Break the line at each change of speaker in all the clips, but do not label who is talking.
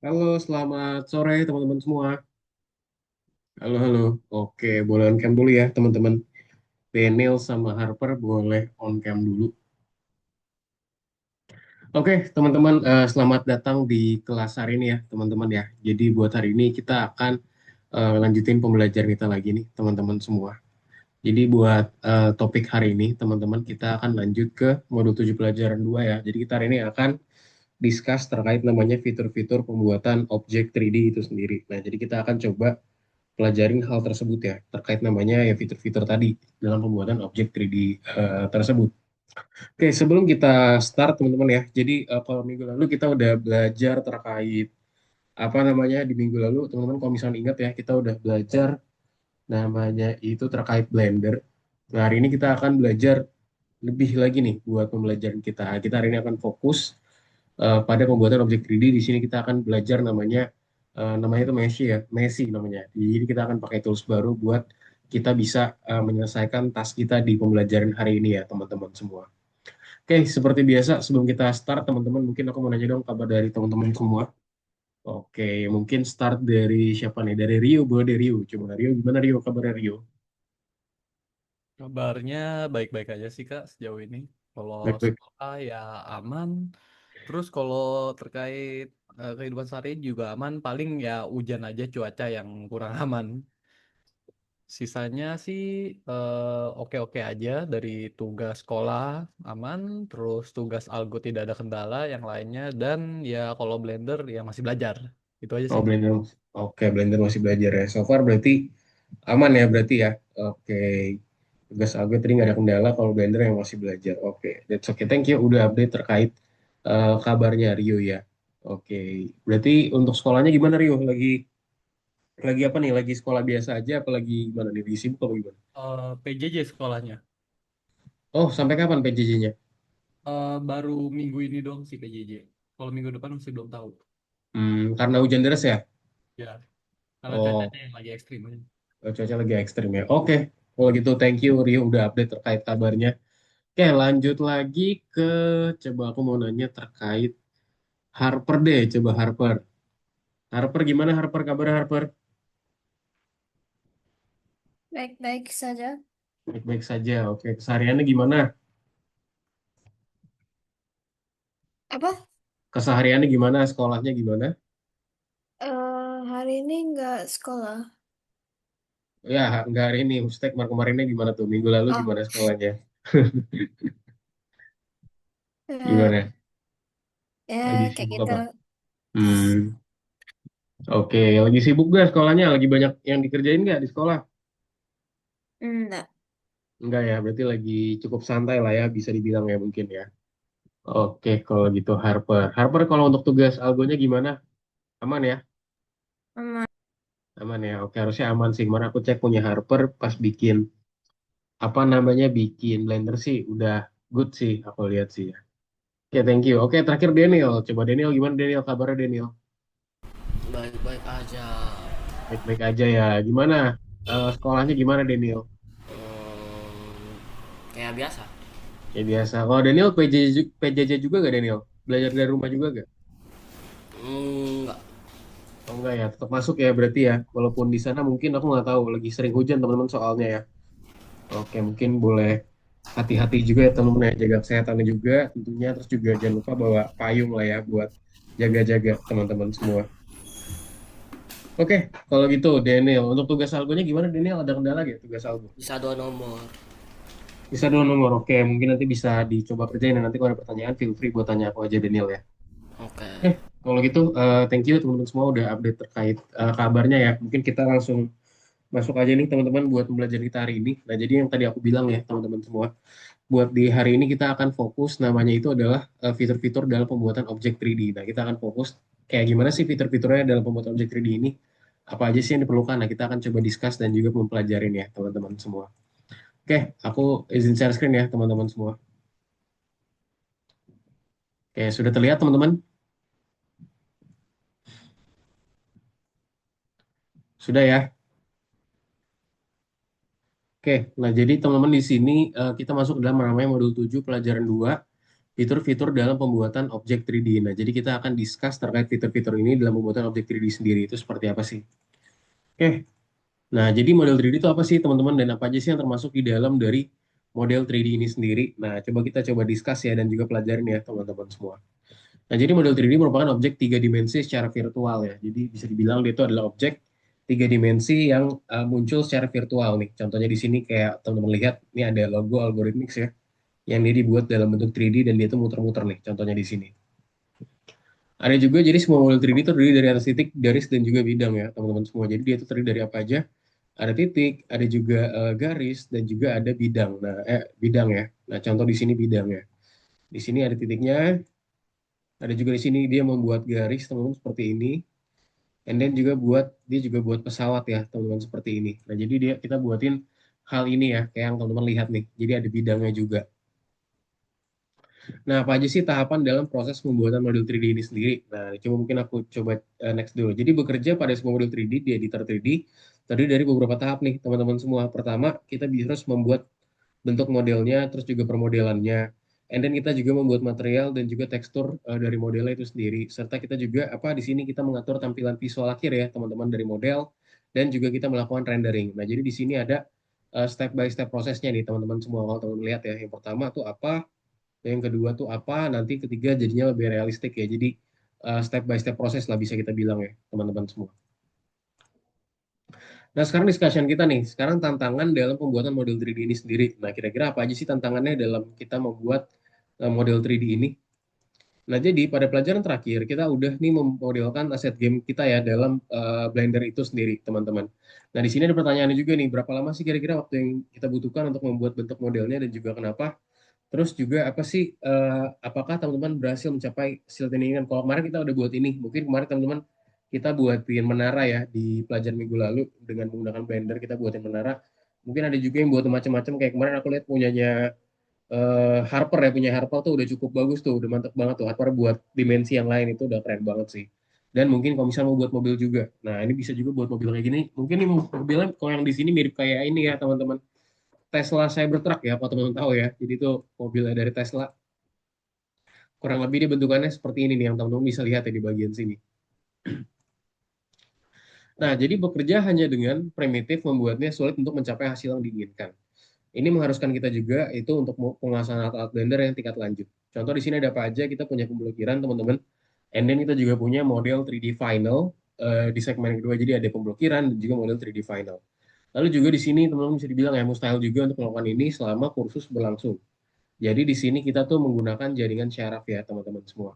Halo, selamat sore teman-teman semua. Halo, halo. Oke, boleh on cam dulu ya teman-teman. Daniel sama Harper boleh on cam dulu. Oke, teman-teman, selamat datang di kelas hari ini ya, teman-teman ya. Jadi buat hari ini kita akan lanjutin pembelajaran kita lagi nih, teman-teman semua. Jadi buat topik hari ini, teman-teman, kita akan lanjut ke modul 7 pelajaran 2 ya. Jadi kita hari ini akan discuss terkait namanya fitur-fitur pembuatan objek 3D itu sendiri. Nah, jadi kita akan coba pelajarin hal tersebut ya, terkait namanya ya fitur-fitur tadi dalam pembuatan objek 3D tersebut. Oke, sebelum kita start teman-teman ya, jadi kalau minggu lalu kita udah belajar terkait apa namanya di minggu lalu teman-teman kalau misalnya ingat ya, kita udah belajar namanya itu terkait Blender. Nah, hari ini kita akan belajar lebih lagi nih buat pembelajaran kita. Kita hari ini akan fokus pada pembuatan objek 3D. Di sini kita akan belajar namanya itu Meshi ya, Messi namanya. Jadi kita akan pakai tools baru buat kita bisa menyelesaikan task kita di pembelajaran hari ini ya teman-teman semua. Oke, seperti biasa sebelum kita start teman-teman mungkin aku mau nanya dong kabar dari teman-teman semua. Oke, mungkin start dari siapa nih? Dari Rio, boleh dari Rio. Coba Rio, gimana Rio kabarnya Rio?
Kabarnya baik-baik aja sih Kak sejauh ini. Kalau
Baik-baik.
sekolah ya aman. Terus kalau terkait kehidupan sehari juga aman. Paling ya hujan aja cuaca yang kurang aman. Sisanya sih oke-oke aja dari tugas sekolah aman. Terus tugas algo tidak ada kendala yang lainnya. Dan ya kalau Blender ya masih belajar. Itu aja
Oh,
sih.
Blender. Oke, Blender masih belajar ya. So far berarti aman ya berarti ya. Oke. Tugas aku tadi nggak ada kendala kalau Blender yang masih belajar. Oke, that's okay. Thank you udah update terkait kabarnya Rio ya. Oke. Berarti untuk sekolahnya gimana Rio? Lagi apa nih? Lagi sekolah biasa aja apa lagi gimana nih? Lagi sibuk apa gimana?
PJJ sekolahnya.
Oh, sampai kapan PJJ-nya?
Baru minggu ini dong sih PJJ. Kalau minggu depan masih belum tahu.
Karena hujan deras ya?
Ya, karena
Oh,
cuacanya yang lagi ekstrim aja.
cuaca lagi ekstrim ya. Oke, kalau gitu thank you Rio udah update terkait kabarnya. Oke, lanjut lagi ke coba aku mau nanya terkait Harper deh, coba Harper. Harper gimana Harper kabar Harper?
Baik-baik saja.
Baik-baik saja. Oke, kesehariannya gimana?
Apa?
Kesehariannya gimana? Sekolahnya gimana?
Hari ini nggak sekolah.
Ya, nggak hari ini. Maksudnya kemarin-kemarinnya gimana tuh? Minggu lalu
Oh,
gimana sekolahnya?
eh,
Gimana?
ya
Lagi
kayak
sibuk
gitu.
apa? Hmm, oke. Lagi sibuk gak sekolahnya? Lagi banyak yang dikerjain nggak di sekolah?
Enggak.
Enggak ya, berarti lagi cukup santai lah ya, bisa dibilang ya mungkin ya. Oke, kalau gitu Harper. Harper kalau untuk tugas algonya gimana? Aman ya?
Aman.
Aman ya. Oke, harusnya aman sih. Kemarin aku cek punya Harper pas bikin apa namanya bikin Blender sih udah good sih aku lihat sih ya. Oke, thank you. Oke, terakhir Daniel. Coba Daniel gimana Daniel kabarnya Daniel?
Baik-baik aja.
Baik-baik aja ya. Gimana sekolahnya gimana Daniel?
Kayak biasa.
Kayak biasa. Kalau Daniel PJJ juga gak Daniel? Belajar dari rumah juga gak?
Enggak.
Oh enggak ya, tetap masuk ya berarti ya. Walaupun di sana mungkin aku nggak tahu lagi sering hujan teman-teman soalnya ya. Oke, mungkin boleh hati-hati juga ya teman-teman ya, jaga kesehatannya juga tentunya. Terus juga jangan lupa bawa payung lah ya buat jaga-jaga teman-teman semua. Oke, kalau gitu Daniel, untuk tugas algonya gimana Daniel? Ada kendala gak tugas algo?
Bisa 2 nomor.
Bisa dua nomor, oke. Mungkin nanti bisa dicoba kerjain dan nanti kalau ada pertanyaan feel free buat tanya aku aja Daniel ya.
Oke.
Kalau gitu thank you teman-teman semua udah update terkait kabarnya ya. Mungkin kita langsung masuk aja nih teman-teman buat pembelajaran kita hari ini. Nah, jadi yang tadi aku bilang ya teman-teman semua, buat di hari ini kita akan fokus namanya itu adalah fitur-fitur dalam pembuatan objek 3D. Nah, kita akan fokus kayak gimana sih fitur-fiturnya dalam pembuatan objek 3D ini? Apa aja sih yang diperlukan? Nah, kita akan coba discuss dan juga mempelajarin ya teman-teman semua. Oke, aku izin share screen ya teman-teman semua. Oke, sudah terlihat teman-teman? Sudah ya? Oke, nah jadi teman-teman di sini kita masuk dalam namanya modul 7 pelajaran 2. fitur-fitur dalam pembuatan objek 3D. Nah, jadi kita akan discuss terkait fitur-fitur ini dalam pembuatan objek 3D sendiri itu seperti apa sih. Oke, nah jadi model 3D itu apa sih teman-teman dan apa aja sih yang termasuk di dalam dari model 3D ini sendiri. Nah, coba discuss ya dan juga pelajarin ya teman-teman semua. Nah, jadi model 3D merupakan objek tiga dimensi secara virtual ya. Jadi bisa dibilang dia itu adalah objek tiga dimensi yang muncul secara virtual nih. Contohnya di sini kayak teman-teman lihat, ini ada logo Algorithmics ya, yang dia dibuat dalam bentuk 3D dan dia itu muter-muter nih, contohnya di sini. Ada juga jadi semua model 3D itu terdiri dari atas titik, garis, dan juga bidang ya teman-teman semua. Jadi dia itu terdiri dari apa aja? Ada titik, ada juga garis, dan juga ada bidang. Nah, bidang ya. Nah, contoh di sini bidang ya. Di sini ada titiknya, ada juga di sini dia membuat garis teman-teman seperti ini. And then juga dia juga buat pesawat ya teman-teman seperti ini. Nah, jadi kita buatin hal ini ya, kayak yang teman-teman lihat nih. Jadi ada bidangnya juga. Nah, apa aja sih tahapan dalam proses pembuatan model 3D ini sendiri? Nah, coba mungkin aku coba next dulu. Jadi bekerja pada sebuah model 3D di editor 3D terdiri dari beberapa tahap nih, teman-teman semua. Pertama, kita harus membuat bentuk modelnya, terus juga permodelannya. And then kita juga membuat material dan juga tekstur dari modelnya itu sendiri. Serta kita juga di sini kita mengatur tampilan visual akhir ya, teman-teman dari model dan juga kita melakukan rendering. Nah, jadi di sini ada step by step prosesnya nih, teman-teman semua. Kalau teman-teman lihat ya, yang pertama tuh apa, yang kedua tuh apa, nanti ketiga jadinya lebih realistik ya. Jadi step by step proses lah bisa kita bilang ya, teman-teman semua. Nah, sekarang discussion kita nih. Sekarang tantangan dalam pembuatan model 3D ini sendiri. Nah, kira-kira apa aja sih tantangannya dalam kita membuat model 3D ini? Nah, jadi pada pelajaran terakhir kita udah nih memodelkan aset game kita ya dalam Blender itu sendiri, teman-teman. Nah, di sini ada pertanyaannya juga nih, berapa lama sih kira-kira waktu yang kita butuhkan untuk membuat bentuk modelnya dan juga kenapa? Terus juga apa sih, apakah teman-teman berhasil mencapai hasil yang diinginkan? Kalau kemarin kita udah buat ini, mungkin kemarin teman-teman kita buatin menara ya di pelajaran minggu lalu dengan menggunakan Blender kita buatin menara. Mungkin ada juga yang buat macam-macam kayak kemarin aku lihat punyanya Harper ya, punya Harper tuh udah cukup bagus tuh, udah mantep banget tuh. Harper buat dimensi yang lain itu udah keren banget sih. Dan mungkin kalau misalnya mau buat mobil juga, nah ini bisa juga buat mobil kayak gini. Mungkin ini mobilnya kalau yang di sini mirip kayak ini ya teman-teman. Tesla Cybertruck ya, apa teman-teman tahu ya. Jadi itu mobilnya dari Tesla. Kurang lebih dia bentukannya seperti ini nih yang teman-teman bisa lihat ya di bagian sini. Nah, jadi bekerja hanya dengan primitif membuatnya sulit untuk mencapai hasil yang diinginkan. Ini mengharuskan kita juga itu untuk penguasaan alat-alat Blender yang tingkat lanjut. Contoh di sini ada apa aja, kita punya pemblokiran teman-teman. And then kita juga punya model 3D final di segmen kedua. Jadi ada pemblokiran dan juga model 3D final. Lalu juga di sini teman-teman bisa dibilang ya mustahil juga untuk melakukan ini selama kursus berlangsung. Jadi di sini kita tuh menggunakan jaringan syaraf ya teman-teman semua.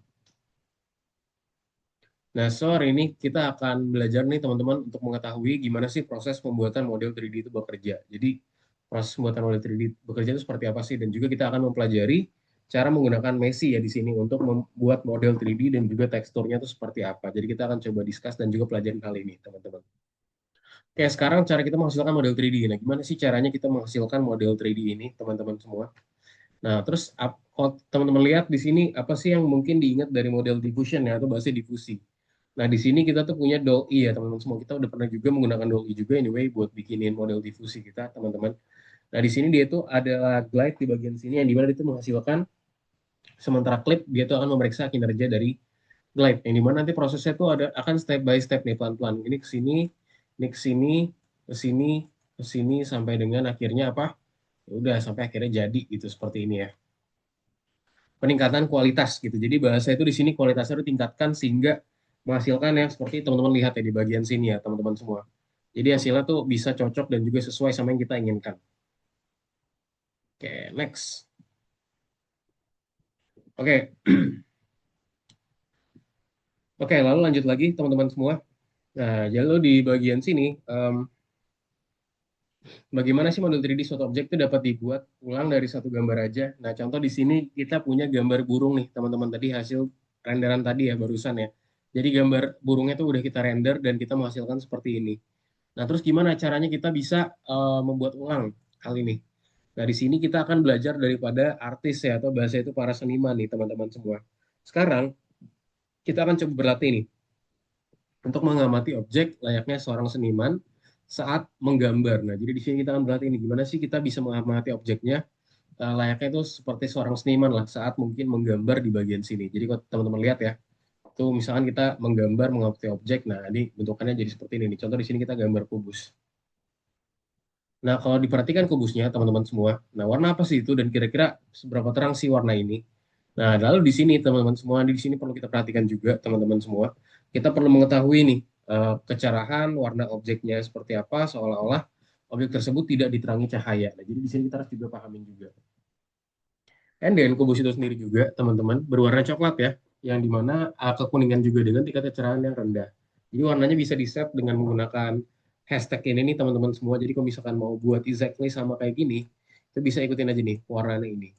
Nah, so hari ini kita akan belajar nih teman-teman untuk mengetahui gimana sih proses pembuatan model 3D itu bekerja. Jadi proses pembuatan model 3D bekerja itu seperti apa sih? Dan juga kita akan mempelajari cara menggunakan Messi ya di sini untuk membuat model 3D dan juga teksturnya itu seperti apa. Jadi kita akan coba discuss dan juga pelajarin hal ini teman-teman. Oke, sekarang cara kita menghasilkan model 3D. Nah, gimana sih caranya kita menghasilkan model 3D ini teman-teman semua? Nah, terus kalau teman-teman lihat di sini apa sih yang mungkin diingat dari model diffusion ya atau bahasa difusi. Nah, di sini kita tuh punya DALL-E ya teman-teman semua. Kita udah pernah juga menggunakan DALL-E juga anyway buat bikinin model difusi kita teman-teman. Nah, di sini dia tuh ada glide di bagian sini yang dimana dia tuh menghasilkan sementara clip dia tuh akan memeriksa kinerja dari glide. Yang dimana nanti prosesnya tuh akan step by step nih pelan-pelan. Ini ke sini, ini ke sini, ke sini, ke sini sampai dengan akhirnya apa? Ya udah sampai akhirnya jadi gitu seperti ini ya. Peningkatan kualitas gitu. Jadi bahasa itu di sini kualitasnya ditingkatkan sehingga menghasilkan yang seperti teman-teman lihat ya di bagian sini ya teman-teman semua. Jadi hasilnya tuh bisa cocok dan juga sesuai sama yang kita inginkan. Oke, next. Oke. Oke, lalu lanjut lagi teman-teman semua. Nah, lalu di bagian sini, bagaimana sih model 3D suatu objek itu dapat dibuat ulang dari satu gambar aja. Nah, contoh di sini kita punya gambar burung nih, teman-teman tadi hasil renderan tadi ya barusan ya. Jadi gambar burungnya tuh udah kita render dan kita menghasilkan seperti ini. Nah, terus gimana caranya kita bisa membuat ulang hal ini? Nah, di sini kita akan belajar daripada artis ya atau bahasa itu para seniman nih, teman-teman semua. Sekarang kita akan coba berlatih nih untuk mengamati objek layaknya seorang seniman saat menggambar. Nah, jadi di sini kita akan berlatih ini gimana sih kita bisa mengamati objeknya layaknya itu seperti seorang seniman lah saat mungkin menggambar di bagian sini. Jadi kalau teman-teman lihat ya, itu misalkan kita menggambar mengupdate objek, nah ini bentukannya jadi seperti ini nih. Contoh di sini kita gambar kubus. Nah, kalau diperhatikan kubusnya, teman-teman semua, nah warna apa sih itu dan kira-kira seberapa terang sih warna ini? Nah, lalu di sini teman-teman semua, di sini perlu kita perhatikan juga teman-teman semua. Kita perlu mengetahui nih kecerahan warna objeknya seperti apa seolah-olah objek tersebut tidak diterangi cahaya. Nah, jadi di sini kita harus juga pahamin juga. And then kubus itu sendiri juga teman-teman berwarna coklat ya, yang dimana kekuningan juga dengan tingkat kecerahan yang rendah. Jadi warnanya bisa di set dengan menggunakan hashtag ini nih teman-teman semua. Jadi kalau misalkan mau buat exactly sama kayak gini, itu bisa ikutin aja nih warnanya ini.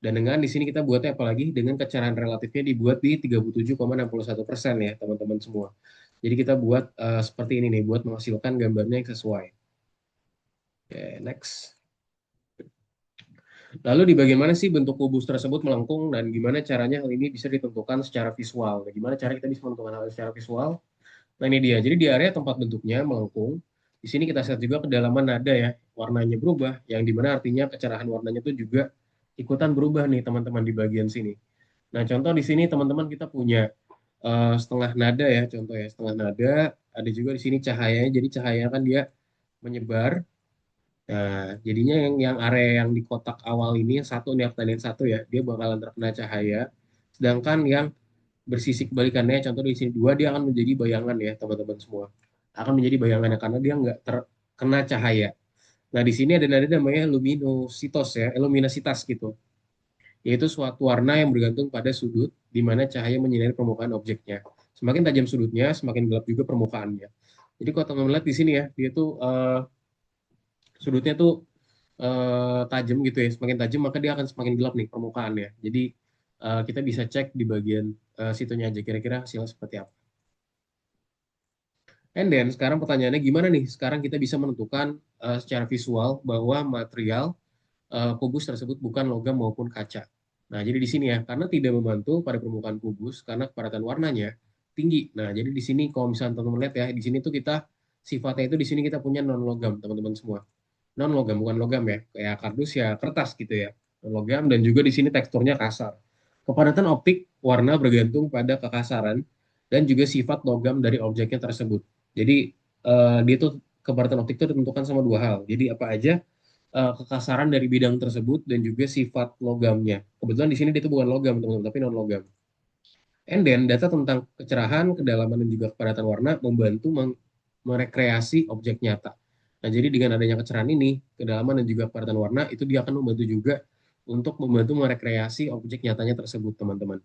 Dan dengan di sini kita buatnya apalagi dengan kecerahan relatifnya dibuat di 37,61% ya teman-teman semua. Jadi kita buat seperti ini nih buat menghasilkan gambarnya yang sesuai. Oke, next. Lalu di bagian mana sih bentuk kubus tersebut melengkung dan gimana caranya hal ini bisa ditentukan secara visual? Nah, gimana cara kita bisa menentukan hal ini secara visual? Nah ini dia. Jadi di area tempat bentuknya melengkung, di sini kita set juga kedalaman nada ya, warnanya berubah, yang dimana artinya kecerahan warnanya itu juga ikutan berubah nih teman-teman di bagian sini. Nah contoh di sini teman-teman kita punya setengah nada ya, contoh ya setengah nada. Ada juga di sini cahayanya, jadi cahaya kan dia menyebar. Nah, jadinya yang area yang di kotak awal ini yang satu nih aftanin satu ya, dia bakalan terkena cahaya. Sedangkan yang bersisi kebalikannya, contoh di sini dua, dia akan menjadi bayangan ya teman-teman semua. Akan menjadi bayangannya karena dia nggak terkena cahaya. Nah, di sini ada nada namanya luminositas ya, luminositas gitu. Yaitu suatu warna yang bergantung pada sudut di mana cahaya menyinari permukaan objeknya. Semakin tajam sudutnya, semakin gelap juga permukaannya. Jadi kalau teman-teman lihat di sini ya, dia tuh sudutnya tuh tajam gitu ya. Semakin tajam maka dia akan semakin gelap nih permukaannya. Jadi kita bisa cek di bagian situnya aja kira-kira hasilnya seperti apa. And then sekarang pertanyaannya gimana nih? Sekarang kita bisa menentukan secara visual bahwa material kubus tersebut bukan logam maupun kaca. Nah, jadi di sini ya, karena tidak membantu pada permukaan kubus karena kepadatan warnanya tinggi. Nah, jadi di sini kalau misalnya teman-teman lihat ya, di sini tuh kita sifatnya itu di sini kita punya non logam, teman-teman semua. Non logam bukan logam ya, kayak kardus ya kertas gitu ya. Non logam dan juga di sini teksturnya kasar. Kepadatan optik warna bergantung pada kekasaran dan juga sifat logam dari objeknya tersebut. Jadi dia tuh kepadatan optik itu ditentukan sama dua hal. Jadi apa aja kekasaran dari bidang tersebut dan juga sifat logamnya. Kebetulan di sini dia itu bukan logam teman-teman, tapi non logam. And then data tentang kecerahan, kedalaman dan juga kepadatan warna membantu merekreasi objek nyata. Nah, jadi dengan adanya kecerahan ini, kedalaman dan juga kepadatan warna itu dia akan membantu juga untuk membantu merekreasi objek nyatanya tersebut, teman-teman.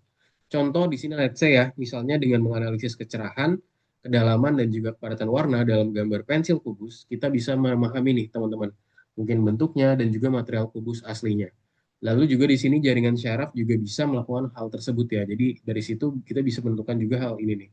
Contoh di sini let's say ya, misalnya dengan menganalisis kecerahan, kedalaman dan juga kepadatan warna dalam gambar pensil kubus, kita bisa memahami nih, teman-teman, mungkin bentuknya dan juga material kubus aslinya. Lalu juga di sini jaringan syaraf juga bisa melakukan hal tersebut ya. Jadi dari situ kita bisa menentukan juga hal ini nih.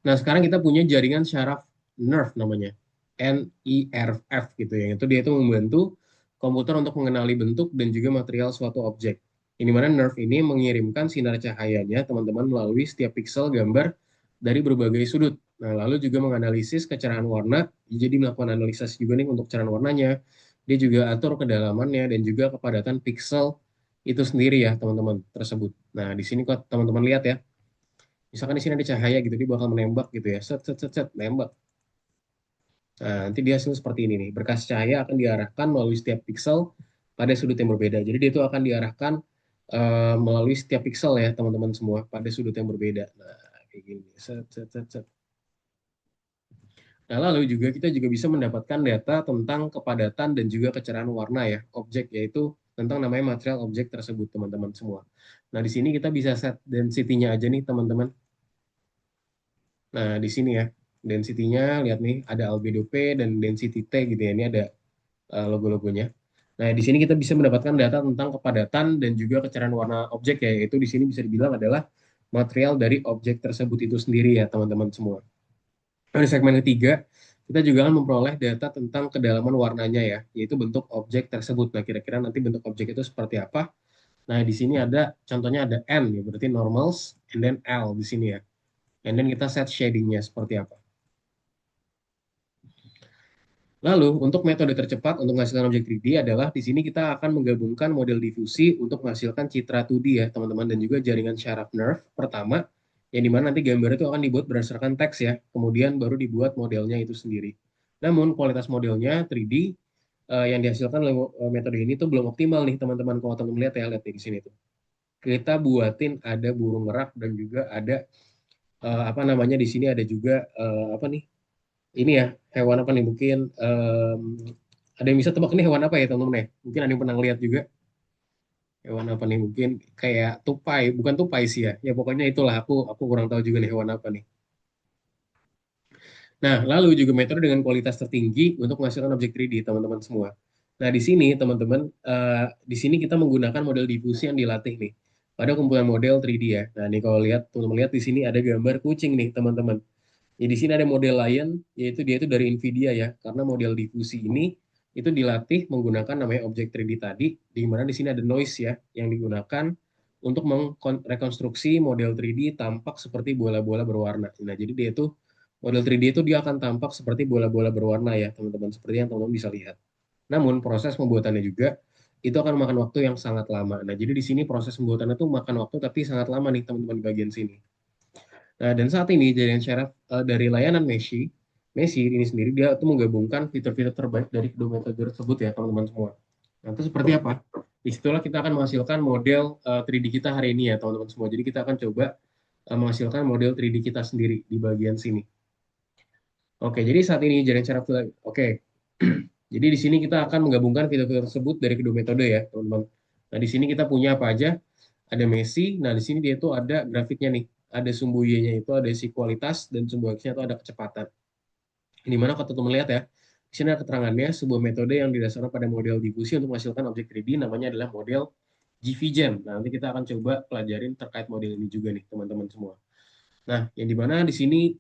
Nah, sekarang kita punya jaringan syaraf nerve namanya. NERF gitu ya. Itu dia itu membantu komputer untuk mengenali bentuk dan juga material suatu objek. Ini mana nerve ini mengirimkan sinar cahayanya teman-teman melalui setiap piksel gambar dari berbagai sudut. Nah, lalu juga menganalisis kecerahan warna, jadi melakukan analisis juga nih untuk kecerahan warnanya. Dia juga atur kedalamannya dan juga kepadatan piksel itu sendiri ya teman-teman tersebut. Nah, di sini kok teman-teman lihat ya, misalkan di sini ada cahaya gitu, dia bakal menembak gitu ya, set set set set, nembak. Nah, nanti dia hasil seperti ini nih, berkas cahaya akan diarahkan melalui setiap piksel pada sudut yang berbeda. Jadi dia itu akan diarahkan melalui setiap piksel ya teman-teman semua pada sudut yang berbeda. Nah, kayak gini, set set set set. Nah, lalu juga kita juga bisa mendapatkan data tentang kepadatan dan juga kecerahan warna ya, objek yaitu tentang namanya material objek tersebut teman-teman semua. Nah, di sini kita bisa set density-nya aja nih teman-teman. Nah, di sini ya, density-nya lihat nih ada albedo P dan density T gitu ya. Ini ada logo-logonya. Nah, di sini kita bisa mendapatkan data tentang kepadatan dan juga kecerahan warna objek ya, yaitu di sini bisa dibilang adalah material dari objek tersebut itu sendiri ya, teman-teman semua. Nah, di segmen ketiga, kita juga akan memperoleh data tentang kedalaman warnanya ya, yaitu bentuk objek tersebut. Nah, kira-kira nanti bentuk objek itu seperti apa? Nah, di sini ada contohnya ada N ya, berarti normals, and then L di sini ya. And then kita set shading-nya seperti apa. Lalu untuk metode tercepat untuk menghasilkan objek 3D adalah di sini kita akan menggabungkan model difusi untuk menghasilkan citra 2D ya teman-teman, dan juga jaringan syaraf nerve pertama, yang dimana nanti gambar itu akan dibuat berdasarkan teks ya, kemudian baru dibuat modelnya itu sendiri. Namun kualitas modelnya 3D yang dihasilkan oleh metode ini tuh belum optimal nih teman-teman. Kalau teman-teman lihat ya, lihat nih di sini tuh. Kita buatin ada burung merak dan juga ada apa namanya di sini ada juga apa nih? Ini ya, hewan apa nih? Mungkin ada yang bisa tebak ini hewan apa ya teman-teman ya? Mungkin ada yang pernah lihat juga. Hewan apa nih? Mungkin kayak tupai, bukan tupai sih ya. Ya pokoknya itulah, aku kurang tahu juga nih hewan apa nih. Nah, lalu juga metode dengan kualitas tertinggi untuk menghasilkan objek 3D, teman-teman semua. Nah, di sini teman-teman, di sini kita menggunakan model difusi yang dilatih nih pada kumpulan model 3D ya. Nah, ini kalau lihat teman-teman lihat di sini ada gambar kucing nih, teman-teman. Ya, di sini ada model lion, yaitu dia itu dari Nvidia ya, karena model difusi ini itu dilatih menggunakan namanya objek 3D tadi, di mana di sini ada noise ya, yang digunakan untuk merekonstruksi model 3D tampak seperti bola-bola berwarna. Nah, jadi dia itu model 3D itu dia akan tampak seperti bola-bola berwarna ya, teman-teman, seperti yang teman-teman bisa lihat. Namun proses pembuatannya juga itu akan memakan waktu yang sangat lama. Nah, jadi di sini proses pembuatannya itu makan waktu tapi sangat lama nih teman-teman di bagian sini. Nah, dan saat ini jaringan syaraf dari layanan Messi ini sendiri dia itu menggabungkan fitur-fitur terbaik dari kedua metode tersebut ya teman-teman semua. Nah, itu seperti apa? Disitulah kita akan menghasilkan model 3D kita hari ini ya teman-teman semua. Jadi kita akan coba menghasilkan model 3D kita sendiri di bagian sini. Oke, jadi saat ini jaringan syaraf oke. Jadi di sini kita akan menggabungkan fitur-fitur tersebut dari kedua metode ya, teman-teman. Nah, di sini kita punya apa aja? Ada Messi. Nah, di sini dia itu ada grafiknya nih. Ada sumbu Y-nya itu ada isi kualitas dan sumbu X-nya itu ada kecepatan. Di mana kalau teman-teman lihat ya, di sini ada keterangannya sebuah metode yang didasarkan pada model difusi untuk menghasilkan objek 3D namanya adalah model GVGen. Nah, nanti kita akan coba pelajarin terkait model ini juga nih, teman-teman semua. Nah, yang dimana di sini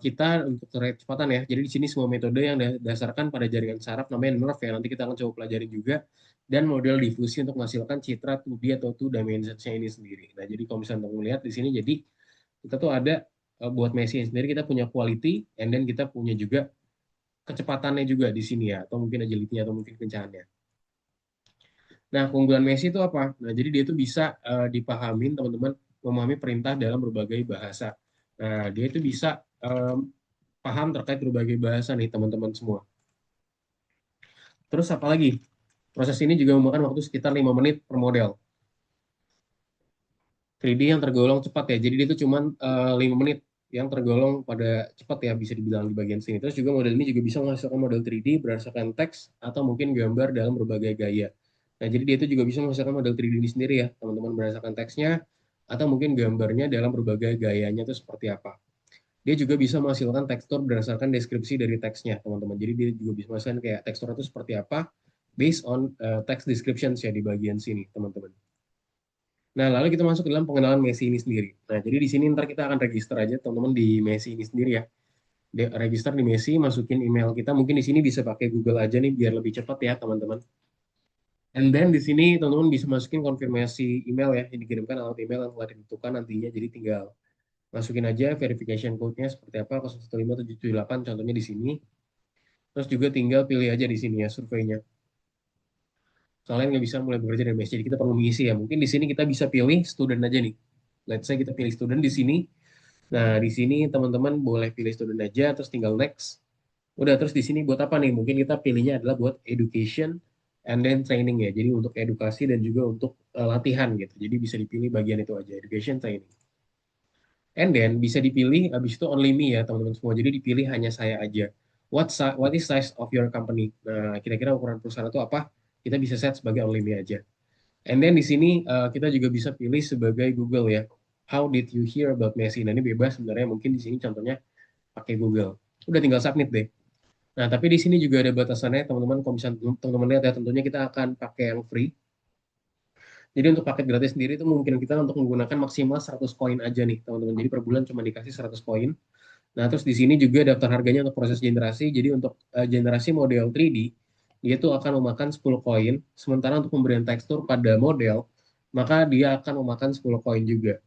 kita untuk terkait kecepatan ya. Jadi di sini semua metode yang didasarkan pada jaringan saraf namanya nerve ya. Nanti kita akan coba pelajari juga, dan model difusi untuk menghasilkan citra 2D atau 2 dimensions-nya ini sendiri. Nah, jadi kalau misalnya teman lihat di sini, jadi kita tuh ada buat Messi sendiri kita punya quality, and then kita punya juga kecepatannya juga di sini ya, atau mungkin agility-nya atau mungkin kencahannya. Nah, keunggulan Messi itu apa? Nah, jadi dia itu bisa dipahamin teman-teman, memahami perintah dalam berbagai bahasa. Nah, dia itu bisa paham terkait berbagai bahasa nih teman-teman semua. Terus apa lagi? Proses ini juga memakan waktu sekitar 5 menit per model. 3D yang tergolong cepat ya, jadi dia itu cuma 5 menit yang tergolong pada cepat ya, bisa dibilang di bagian sini. Terus juga model ini juga bisa menghasilkan model 3D berdasarkan teks atau mungkin gambar dalam berbagai gaya. Nah, jadi dia itu juga bisa menghasilkan model 3D ini sendiri ya, teman-teman, berdasarkan teksnya atau mungkin gambarnya dalam berbagai gayanya itu seperti apa. Dia juga bisa menghasilkan tekstur berdasarkan deskripsi dari teksnya, teman-teman. Jadi dia juga bisa menghasilkan kayak tekstur itu seperti apa based on text descriptions ya di bagian sini, teman-teman. Nah, lalu kita masuk ke dalam pengenalan Messi ini sendiri. Nah, jadi di sini ntar kita akan register aja, teman-teman, di Messi ini sendiri ya. Register di Messi, masukin email kita. Mungkin di sini bisa pakai Google aja nih, biar lebih cepat ya, teman-teman. And then di sini teman-teman bisa masukin konfirmasi email ya, yang dikirimkan alamat email yang telah ditentukan nantinya. Jadi tinggal masukin aja verification code-nya seperti apa, 015778 contohnya di sini. Terus juga tinggal pilih aja di sini ya surveinya. Kalian nggak bisa mulai bekerja dari Messi, jadi kita perlu mengisi ya. Mungkin di sini kita bisa pilih student aja nih. Let's say kita pilih student di sini. Nah, di sini teman-teman boleh pilih student aja, terus tinggal next. Udah, terus di sini buat apa nih? Mungkin kita pilihnya adalah buat education and then training ya. Jadi untuk edukasi dan juga untuk latihan gitu. Jadi bisa dipilih bagian itu aja, education training. And then bisa dipilih, habis itu only me ya teman-teman semua. Jadi dipilih hanya saya aja. What is size of your company? Nah, kira-kira ukuran perusahaan itu apa? Kita bisa set sebagai only me aja. And then di sini kita juga bisa pilih sebagai Google ya. How did you hear about Messi? Nah, ini bebas sebenarnya, mungkin di sini contohnya pakai Google. Udah tinggal submit deh. Nah, tapi di sini juga ada batasannya teman-teman. Kalau misalnya teman-teman lihat ya, tentunya kita akan pakai yang free. Jadi untuk paket gratis sendiri itu mungkin kita untuk menggunakan maksimal 100 koin aja nih, teman-teman. Jadi per bulan cuma dikasih 100 koin. Nah, terus di sini juga daftar harganya untuk proses generasi. Jadi untuk generasi model 3D, dia itu akan memakan 10 koin. Sementara untuk pemberian tekstur pada model, maka dia akan memakan 10 koin juga.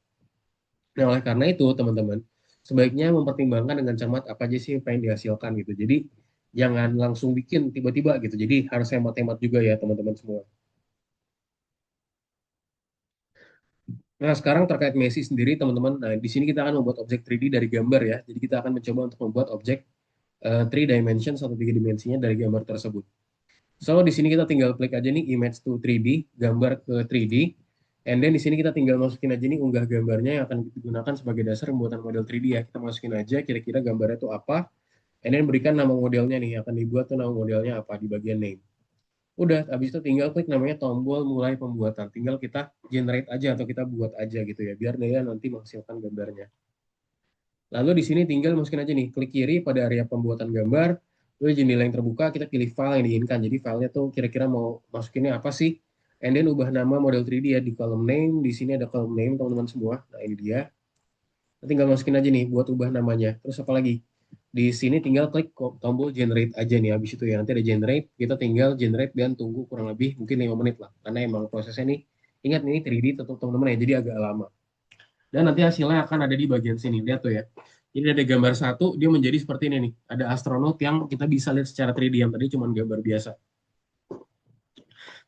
Nah, oleh karena itu, teman-teman, sebaiknya mempertimbangkan dengan cermat apa aja sih yang pengen dihasilkan gitu. Jadi, Jangan langsung bikin tiba-tiba gitu. Jadi harus hemat-hemat juga ya teman-teman semua. Nah, sekarang terkait Messi sendiri, teman-teman. Nah, di sini kita akan membuat objek 3D dari gambar ya. Jadi kita akan mencoba untuk membuat objek 3 dimension atau 3 dimensinya dari gambar tersebut. So, di sini kita tinggal klik aja nih image to 3D, gambar ke 3D. And then di sini kita tinggal masukin aja nih unggah gambarnya yang akan digunakan sebagai dasar pembuatan model 3D ya. Kita masukin aja kira-kira gambarnya itu apa. And then berikan nama modelnya nih, akan dibuat tuh nama modelnya apa di bagian name. Udah, habis itu tinggal klik namanya tombol mulai pembuatan. Tinggal kita generate aja atau kita buat aja gitu ya, biar dia nanti menghasilkan gambarnya. Lalu di sini tinggal masukin aja nih, klik kiri pada area pembuatan gambar, lalu jendela yang terbuka, kita pilih file yang diinginkan. Jadi filenya tuh kira-kira mau masukinnya apa sih? And then ubah nama model 3D ya di column name. Di sini ada column name teman-teman semua. Nah ini dia. Tinggal masukin aja nih buat ubah namanya. Terus apa lagi? Di sini tinggal klik tombol generate aja nih. Habis itu ya nanti ada generate, kita tinggal generate dan tunggu kurang lebih mungkin 5 menit lah. Karena emang prosesnya nih, ingat ini 3D tetap teman-teman ya, jadi agak lama. Dan nanti hasilnya akan ada di bagian sini. Lihat tuh ya. Jadi ada gambar satu, dia menjadi seperti ini nih. Ada astronot yang kita bisa lihat secara 3D, yang tadi cuma gambar biasa.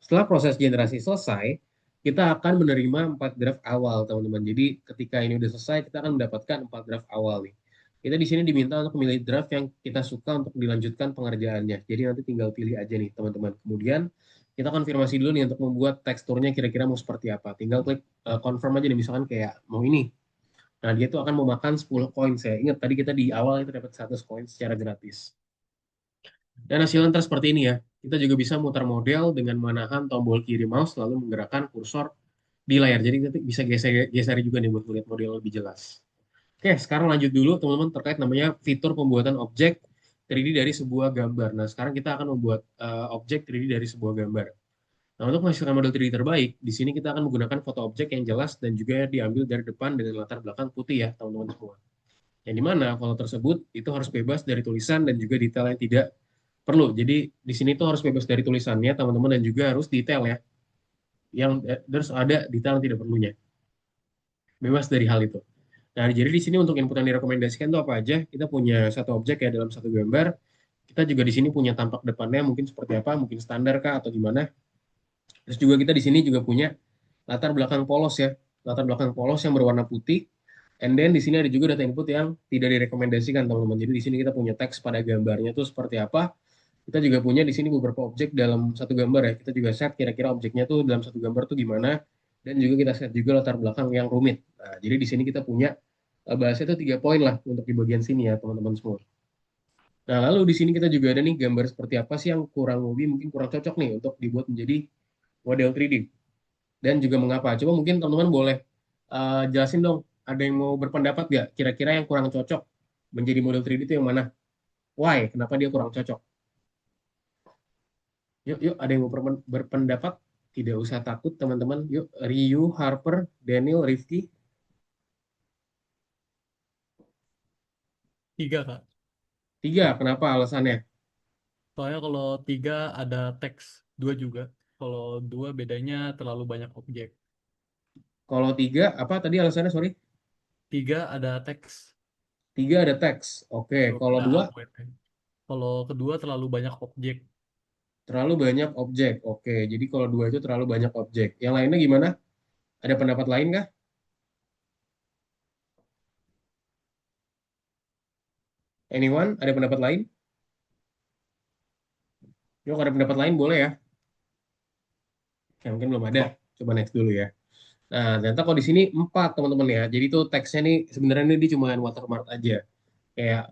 Setelah proses generasi selesai, kita akan menerima 4 draft awal, teman-teman. Jadi ketika ini udah selesai, kita akan mendapatkan 4 draft awal nih. Kita di sini diminta untuk memilih draft yang kita suka untuk dilanjutkan pengerjaannya. Jadi nanti tinggal pilih aja nih, teman-teman. Kemudian kita konfirmasi dulu nih untuk membuat teksturnya kira-kira mau seperti apa. Tinggal klik confirm aja nih, misalkan kayak mau ini. Nah, dia tuh akan memakan 10 koin. Saya ingat tadi kita di awal itu dapat 100 koin secara gratis. Dan hasilnya ntar seperti ini ya. Kita juga bisa mutar model dengan menahan tombol kiri mouse lalu menggerakkan kursor di layar. Jadi kita bisa geser juga nih buat melihat model lebih jelas. Oke, sekarang lanjut dulu teman-teman terkait namanya fitur pembuatan objek 3D dari sebuah gambar. Nah, sekarang kita akan membuat objek 3D dari sebuah gambar. Nah, untuk menghasilkan model 3D terbaik, di sini kita akan menggunakan foto objek yang jelas dan juga diambil dari depan dengan latar belakang putih ya, teman-teman semua. Yang dimana foto tersebut itu harus bebas dari tulisan dan juga detail yang tidak perlu. Jadi di sini tuh harus bebas dari tulisannya, teman-teman, dan juga harus detail ya. Yang terus ada detail yang tidak perlunya. Bebas dari hal itu. Nah, jadi di sini untuk input yang direkomendasikan itu apa aja? Kita punya satu objek ya dalam satu gambar. Kita juga di sini punya tampak depannya mungkin seperti apa, mungkin standar kah atau gimana. Terus juga kita di sini juga punya latar belakang polos ya. Latar belakang polos yang berwarna putih. And then di sini ada juga data input yang tidak direkomendasikan, teman-teman. Jadi di sini kita punya teks pada gambarnya itu seperti apa. Kita juga punya di sini beberapa objek dalam satu gambar ya. Kita juga set kira-kira objeknya tuh dalam satu gambar tuh gimana. Dan juga kita set juga latar belakang yang rumit. Nah, jadi di sini kita punya bahasnya itu 3 poin lah untuk di bagian sini ya teman-teman semua. Nah lalu di sini kita juga ada nih gambar seperti apa sih yang kurang lebih mungkin kurang cocok nih untuk dibuat menjadi model 3D dan juga mengapa. Coba mungkin teman-teman boleh jelasin dong, ada yang mau berpendapat gak kira-kira yang kurang cocok menjadi model 3D itu yang mana? Why? Kenapa dia kurang cocok? Yuk, yuk, ada yang mau berpendapat? Tidak usah takut teman-teman. Yuk, Ryu, Harper, Daniel, Rifki.
3, Kak.
3, kenapa alasannya?
Soalnya kalau 3 ada teks, 2 juga. Kalau 2 bedanya terlalu banyak objek.
Kalau 3, apa tadi alasannya, sorry?
3 ada teks,
3 ada teks. Oke, kalau
ada
2
AWT. Kalau kedua terlalu banyak objek.
terlalu banyak objek. Oke, jadi kalau 2 itu terlalu banyak objek. Yang lainnya gimana? Ada pendapat lain kah? Anyone? Ada pendapat lain? Yuk, ada pendapat lain boleh ya? Oke, mungkin belum ada. Coba next dulu ya. Nah, ternyata kalau di sini 4 teman-teman ya. Jadi tuh teksnya nih sebenarnya ini dia cuma watermark aja. Kayak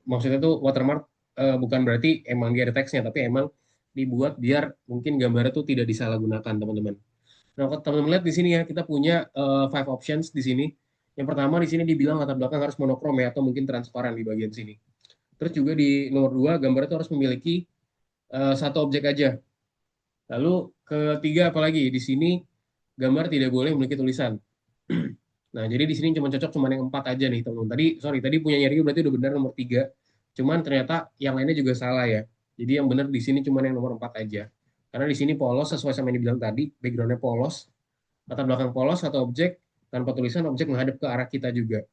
maksudnya tuh watermark bukan berarti emang dia ada teksnya, tapi emang dibuat biar mungkin gambarnya tuh tidak disalahgunakan teman-teman. Nah, kalau teman-teman lihat di sini ya, kita punya 5 options di sini. Yang pertama di sini dibilang latar belakang harus monokrom ya, atau mungkin transparan di bagian sini. Terus juga di nomor 2, gambar itu harus memiliki satu objek aja. Lalu ketiga apalagi di sini gambar tidak boleh memiliki tulisan. Nah, jadi di sini cuma yang 4 aja nih, teman-teman. Tadi punya Rio berarti udah benar nomor 3. Cuman ternyata yang lainnya juga salah ya. Jadi yang benar di sini cuma yang nomor 4 aja. Karena di sini polos sesuai sama yang dibilang tadi, backgroundnya polos, latar belakang polos, atau objek tanpa tulisan, objek menghadap ke arah kita juga.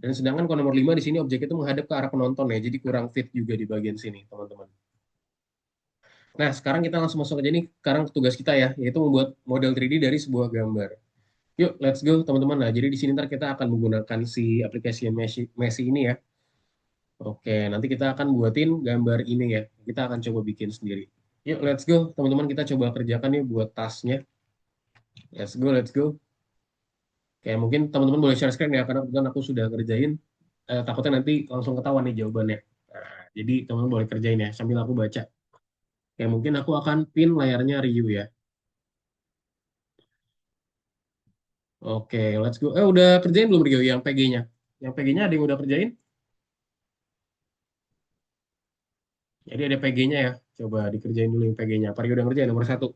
Dan sedangkan kalau nomor 5 di sini objek itu menghadap ke arah penonton ya, jadi kurang fit juga di bagian sini, teman-teman. Nah, sekarang kita langsung masuk aja nih, sekarang tugas kita ya, yaitu membuat model 3D dari sebuah gambar. Yuk, let's go, teman-teman. Nah, jadi di sini ntar kita akan menggunakan si aplikasi Messi ini ya. Oke, nanti kita akan buatin gambar ini ya. Kita akan coba bikin sendiri. Yuk, let's go, teman-teman. Kita coba kerjakan nih buat tasnya. Let's go, let's go. Oke, mungkin teman-teman boleh share screen ya, karena kebetulan aku sudah kerjain. Takutnya nanti langsung ketahuan nih jawabannya. Nah, jadi teman-teman boleh kerjain ya, sambil aku baca. Oke, mungkin aku akan pin layarnya Ryu ya. Oke, let's go. Udah kerjain belum Rio yang PG-nya? Yang PG-nya ada yang udah kerjain? Jadi ada PG-nya ya. Coba dikerjain dulu yang PG-nya. Apa Rio udah ngerjain nomor 1?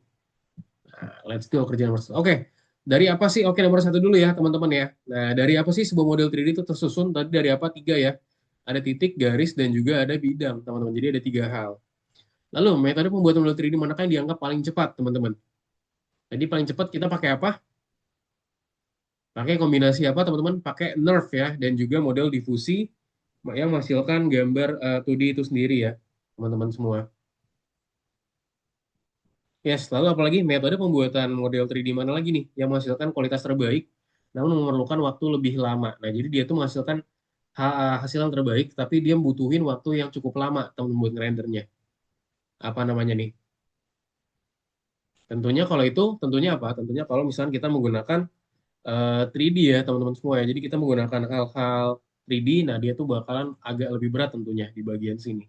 Nah, let's go kerjain nomor 1. Oke, dari apa sih? Oke, nomor 1 dulu ya teman-teman ya. Nah, dari apa sih sebuah model 3D itu tersusun? Tadi dari apa? 3 ya. Ada titik, garis, dan juga ada bidang teman-teman. Jadi ada 3 hal. Lalu, metode pembuatan model 3D manakah yang dianggap paling cepat teman-teman? Jadi paling cepat kita pakai apa? Pakai kombinasi apa teman-teman? Pakai nerve ya. Dan juga model difusi yang menghasilkan gambar 2D itu sendiri ya, teman-teman semua. Yes, lalu apalagi metode pembuatan model 3D mana lagi nih yang menghasilkan kualitas terbaik, namun memerlukan waktu lebih lama. Nah, jadi dia tuh menghasilkan hasil yang terbaik, tapi dia membutuhin waktu yang cukup lama teman buat ngerendernya. Apa namanya nih? Tentunya kalau itu, tentunya apa? Tentunya kalau misalnya kita menggunakan 3D ya, teman-teman semua ya. Jadi kita menggunakan hal-hal 3D, nah dia tuh bakalan agak lebih berat tentunya di bagian sini.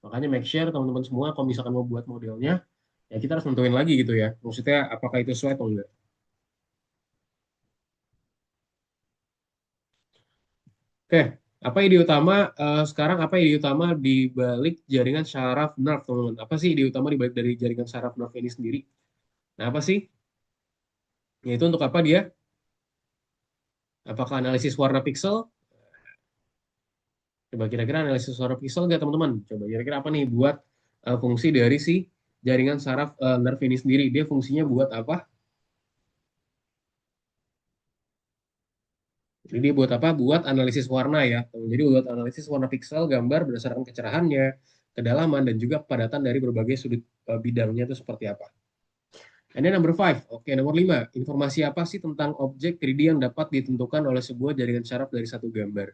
Makanya make sure teman-teman semua kalau misalkan mau buat modelnya, ya kita harus nentuin lagi gitu ya. Maksudnya apakah itu sesuai atau enggak. Oke, apa ide utama sekarang apa ide utama di balik jaringan syaraf nerve, teman-teman? Apa sih ide utama di balik dari jaringan syaraf nerve ini sendiri? Nah, apa sih? Yaitu untuk apa dia? Apakah analisis warna pixel? Coba kira-kira analisis warna pixel nggak, teman-teman? Coba kira-kira apa nih buat fungsi dari si jaringan saraf nerve ini sendiri? Dia fungsinya buat apa? Jadi dia buat apa? Buat analisis warna ya. Jadi buat analisis warna pixel gambar berdasarkan kecerahannya, kedalaman, dan juga kepadatan dari berbagai sudut bidangnya itu seperti apa. And then number 5. Oke, nomor 5. Informasi apa sih tentang objek 3D yang dapat ditentukan oleh sebuah jaringan syaraf dari satu gambar?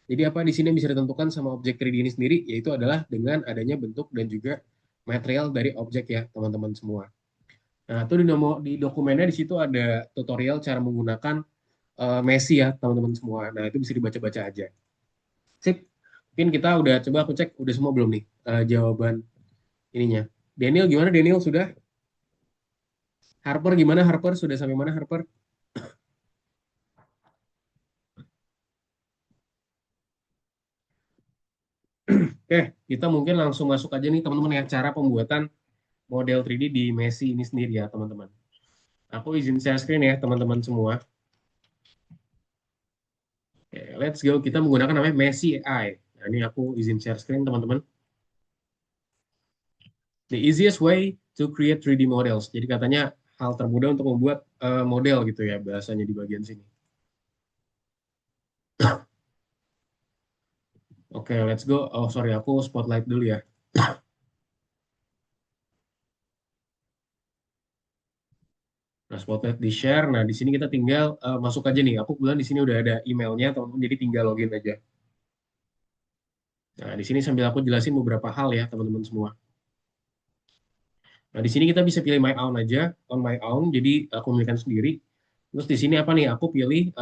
Jadi apa di sini bisa ditentukan sama objek 3D ini sendiri? Yaitu adalah dengan adanya bentuk dan juga material dari objek ya, teman-teman semua. Nah, itu di dokumennya di situ ada tutorial cara menggunakan Messi ya, teman-teman semua. Nah, itu bisa dibaca-baca aja. Sip. Mungkin kita udah coba aku cek udah semua belum nih jawaban ininya. Daniel gimana Daniel sudah? Harper gimana Harper? Sudah sampai mana Harper? Oke, kita mungkin langsung masuk aja nih teman-teman ya cara pembuatan model 3D di Messi ini sendiri ya teman-teman. Aku izin share screen ya teman-teman semua. Oke, let's go. Kita menggunakan namanya Messi AI. Nah, ini aku izin share screen teman-teman. The easiest way to create 3D models. Jadi katanya hal termudah untuk membuat model gitu ya bahasanya di bagian sini. Oke, let's go. Oh, sorry, aku spotlight dulu ya. Nah, spotlight di share. Nah, di sini kita tinggal masuk aja nih. Aku bilang di sini udah ada emailnya, teman-teman. Jadi tinggal login aja. Nah, di sini sambil aku jelasin beberapa hal ya, teman-teman semua. Nah, di sini kita bisa pilih my own aja, on my own. Jadi aku milihkan sendiri. Terus di sini apa nih? Aku pilih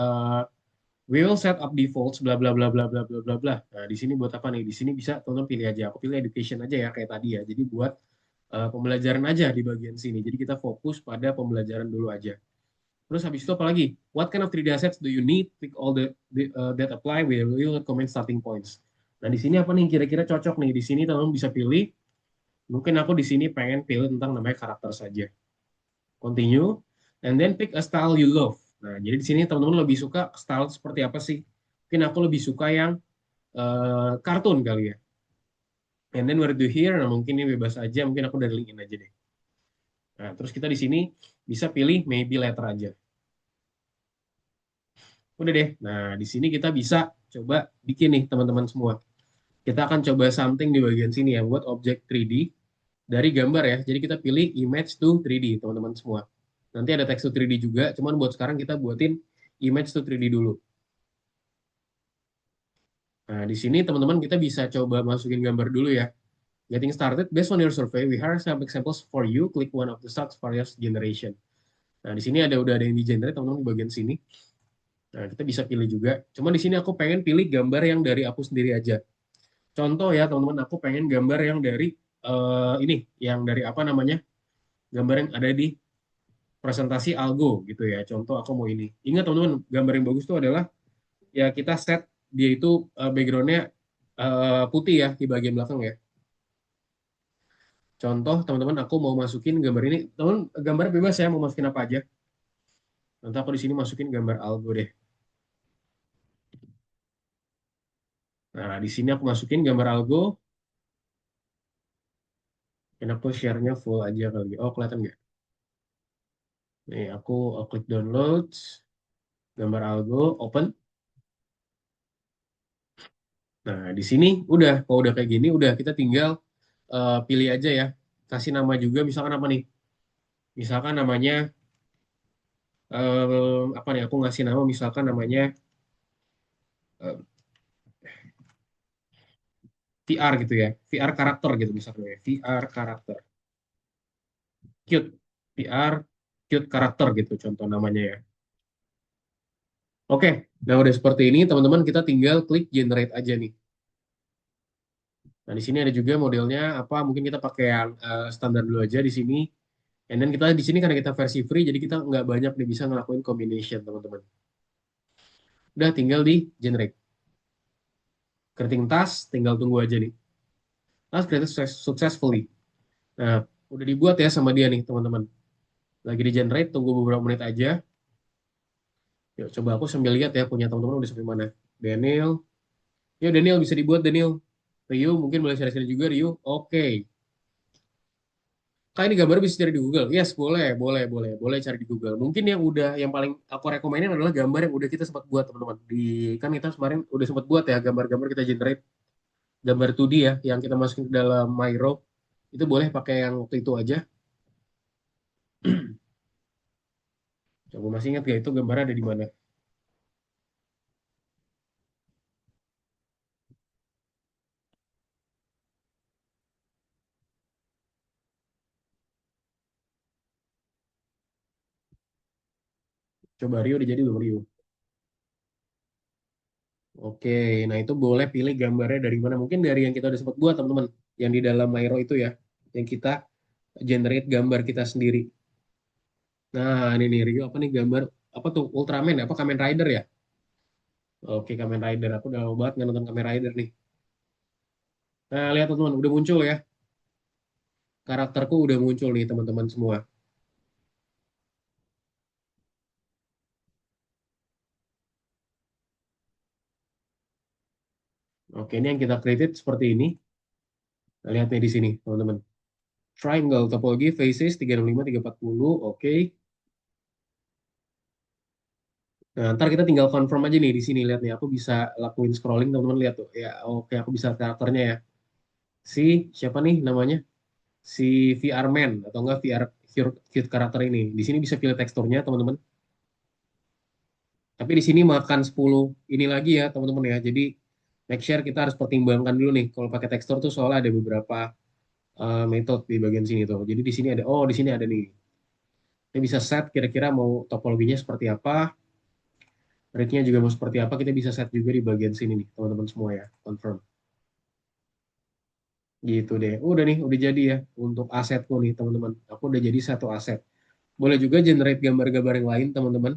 we will set up defaults bla bla bla bla bla bla bla bla. Nah, di sini buat apa nih? Di sini bisa teman-teman pilih aja. Aku pilih education aja ya kayak tadi ya. Jadi buat pembelajaran aja di bagian sini. Jadi kita fokus pada pembelajaran dulu aja. Terus habis itu apa lagi? What kind of 3D assets do you need? Pick all that apply. We will recommend starting points. Nah, di sini apa nih kira-kira cocok nih? Di sini teman-teman bisa pilih. Mungkin aku di sini pengen pilih tentang namanya karakter saja. Continue. And then pick a style you love. Nah, jadi di sini teman-teman lebih suka style seperti apa sih? Mungkin aku lebih suka yang kartun kali ya. And then where do here? Nah, mungkin ini bebas aja. Mungkin aku dari linkin aja deh. Nah, terus kita di sini bisa pilih maybe letter aja. Udah deh. Nah, di sini kita bisa coba bikin nih teman-teman semua. Kita akan coba something di bagian sini ya, buat objek 3D dari gambar ya. Jadi kita pilih image to 3D teman-teman semua. Nanti ada text to 3D juga, cuman buat sekarang kita buatin image to 3D dulu. Nah, di sini teman-teman kita bisa coba masukin gambar dulu ya. Getting started, based on your survey, we have some examples for you. Click one of the stocks various generation. Nah, di sini udah ada yang di-generate teman-teman di bagian sini. Nah, kita bisa pilih juga. Cuma di sini aku pengen pilih gambar yang dari aku sendiri aja. Contoh ya, teman-teman, aku pengen gambar yang dari ini, yang dari apa namanya? Gambar yang ada di presentasi Algo gitu ya. Contoh aku mau ini. Ingat teman-teman, gambar yang bagus itu adalah ya kita set dia itu backgroundnya putih ya di bagian belakang ya. Contoh teman-teman, aku mau masukin gambar ini. Teman, gambar bebas ya mau masukin apa aja. Nanti aku di sini masukin gambar Algo deh. Nah, di sini aku masukin gambar Algo. Dan aku share-nya full aja kali. Oh, kelihatan nggak? Nih, aku klik download gambar Algo, open. Nah, di sini udah, kalau udah kayak gini, udah kita tinggal pilih aja ya. Kasih nama juga, misalkan apa nih? Misalkan namanya, apa nih? Aku ngasih nama, misalkan namanya eh, VR gitu ya. VR karakter gitu misalkan ya. VR karakter. Cute. VR cute karakter gitu contoh namanya ya. Oke, nah udah seperti ini teman-teman kita tinggal klik generate aja nih. Nah, di sini ada juga modelnya apa? Mungkin kita pakai yang standar dulu aja di sini. And then kita di sini karena kita versi free, jadi kita nggak banyak nih bisa ngelakuin combination, teman-teman. Udah tinggal di generate. Creating task, tinggal tunggu aja nih. Task created successfully. Nah, udah dibuat ya sama dia nih, teman-teman. Lagi di generate, tunggu beberapa menit aja. Yuk, coba aku sambil lihat ya punya teman-teman udah sampai mana. Daniel. Yuk, Daniel bisa dibuat, Daniel. Rio, mungkin boleh share-share juga, Rio. Oke. Kak, ini gambar bisa cari di Google. Yes, boleh, boleh, boleh, boleh cari di Google. Mungkin yang udah, yang paling aku rekomenin adalah gambar yang udah kita sempat buat, teman-teman. Kan kita kemarin udah sempat buat ya gambar-gambar kita generate, gambar 2D ya, yang kita masukin ke dalam Miro. Itu boleh pakai yang waktu itu aja. Coba masih ingat gak itu gambarnya ada di mana? Coba Rio udah jadi belum Rio? Oke, nah itu boleh pilih gambarnya dari mana? Mungkin dari yang kita udah sempat buat, teman-teman. Yang di dalam Miro itu ya, yang kita generate gambar kita sendiri. Nah, ini nih Rio apa nih gambar apa tuh Ultraman apa Kamen Rider ya? Oke, Kamen Rider. Aku udah lama banget nggak nonton Kamen Rider nih. Nah, lihat teman-teman, udah muncul ya. Karakterku udah muncul nih teman-teman semua. Oke, ini yang kita created seperti ini. Nah, lihat nih di sini, teman-teman. Triangle topologi faces 365 340. Oke. Nah, ntar kita tinggal confirm aja nih di sini. Lihat nih, aku bisa lakuin scrolling, teman-teman lihat tuh. Ya, oke, aku bisa karakternya ya. Si siapa nih namanya? Si VR Man atau enggak VR cute karakter ini. Di sini bisa pilih teksturnya, teman-teman. Tapi di sini makan 10 ini lagi ya, teman-teman ya. Jadi make sure kita harus pertimbangkan dulu nih. Kalau pakai tekstur tuh soalnya ada beberapa metode di bagian sini tuh. Jadi di sini ada, oh di sini ada nih. Kita bisa set kira-kira mau topologinya seperti apa, rate-nya juga mau seperti apa. Kita bisa set juga di bagian sini nih, teman-teman semua ya. Confirm. Gitu deh. Udah nih, udah jadi ya untuk asetku nih, teman-teman. Aku udah jadi satu aset. Boleh juga generate gambar-gambar yang lain, teman-teman.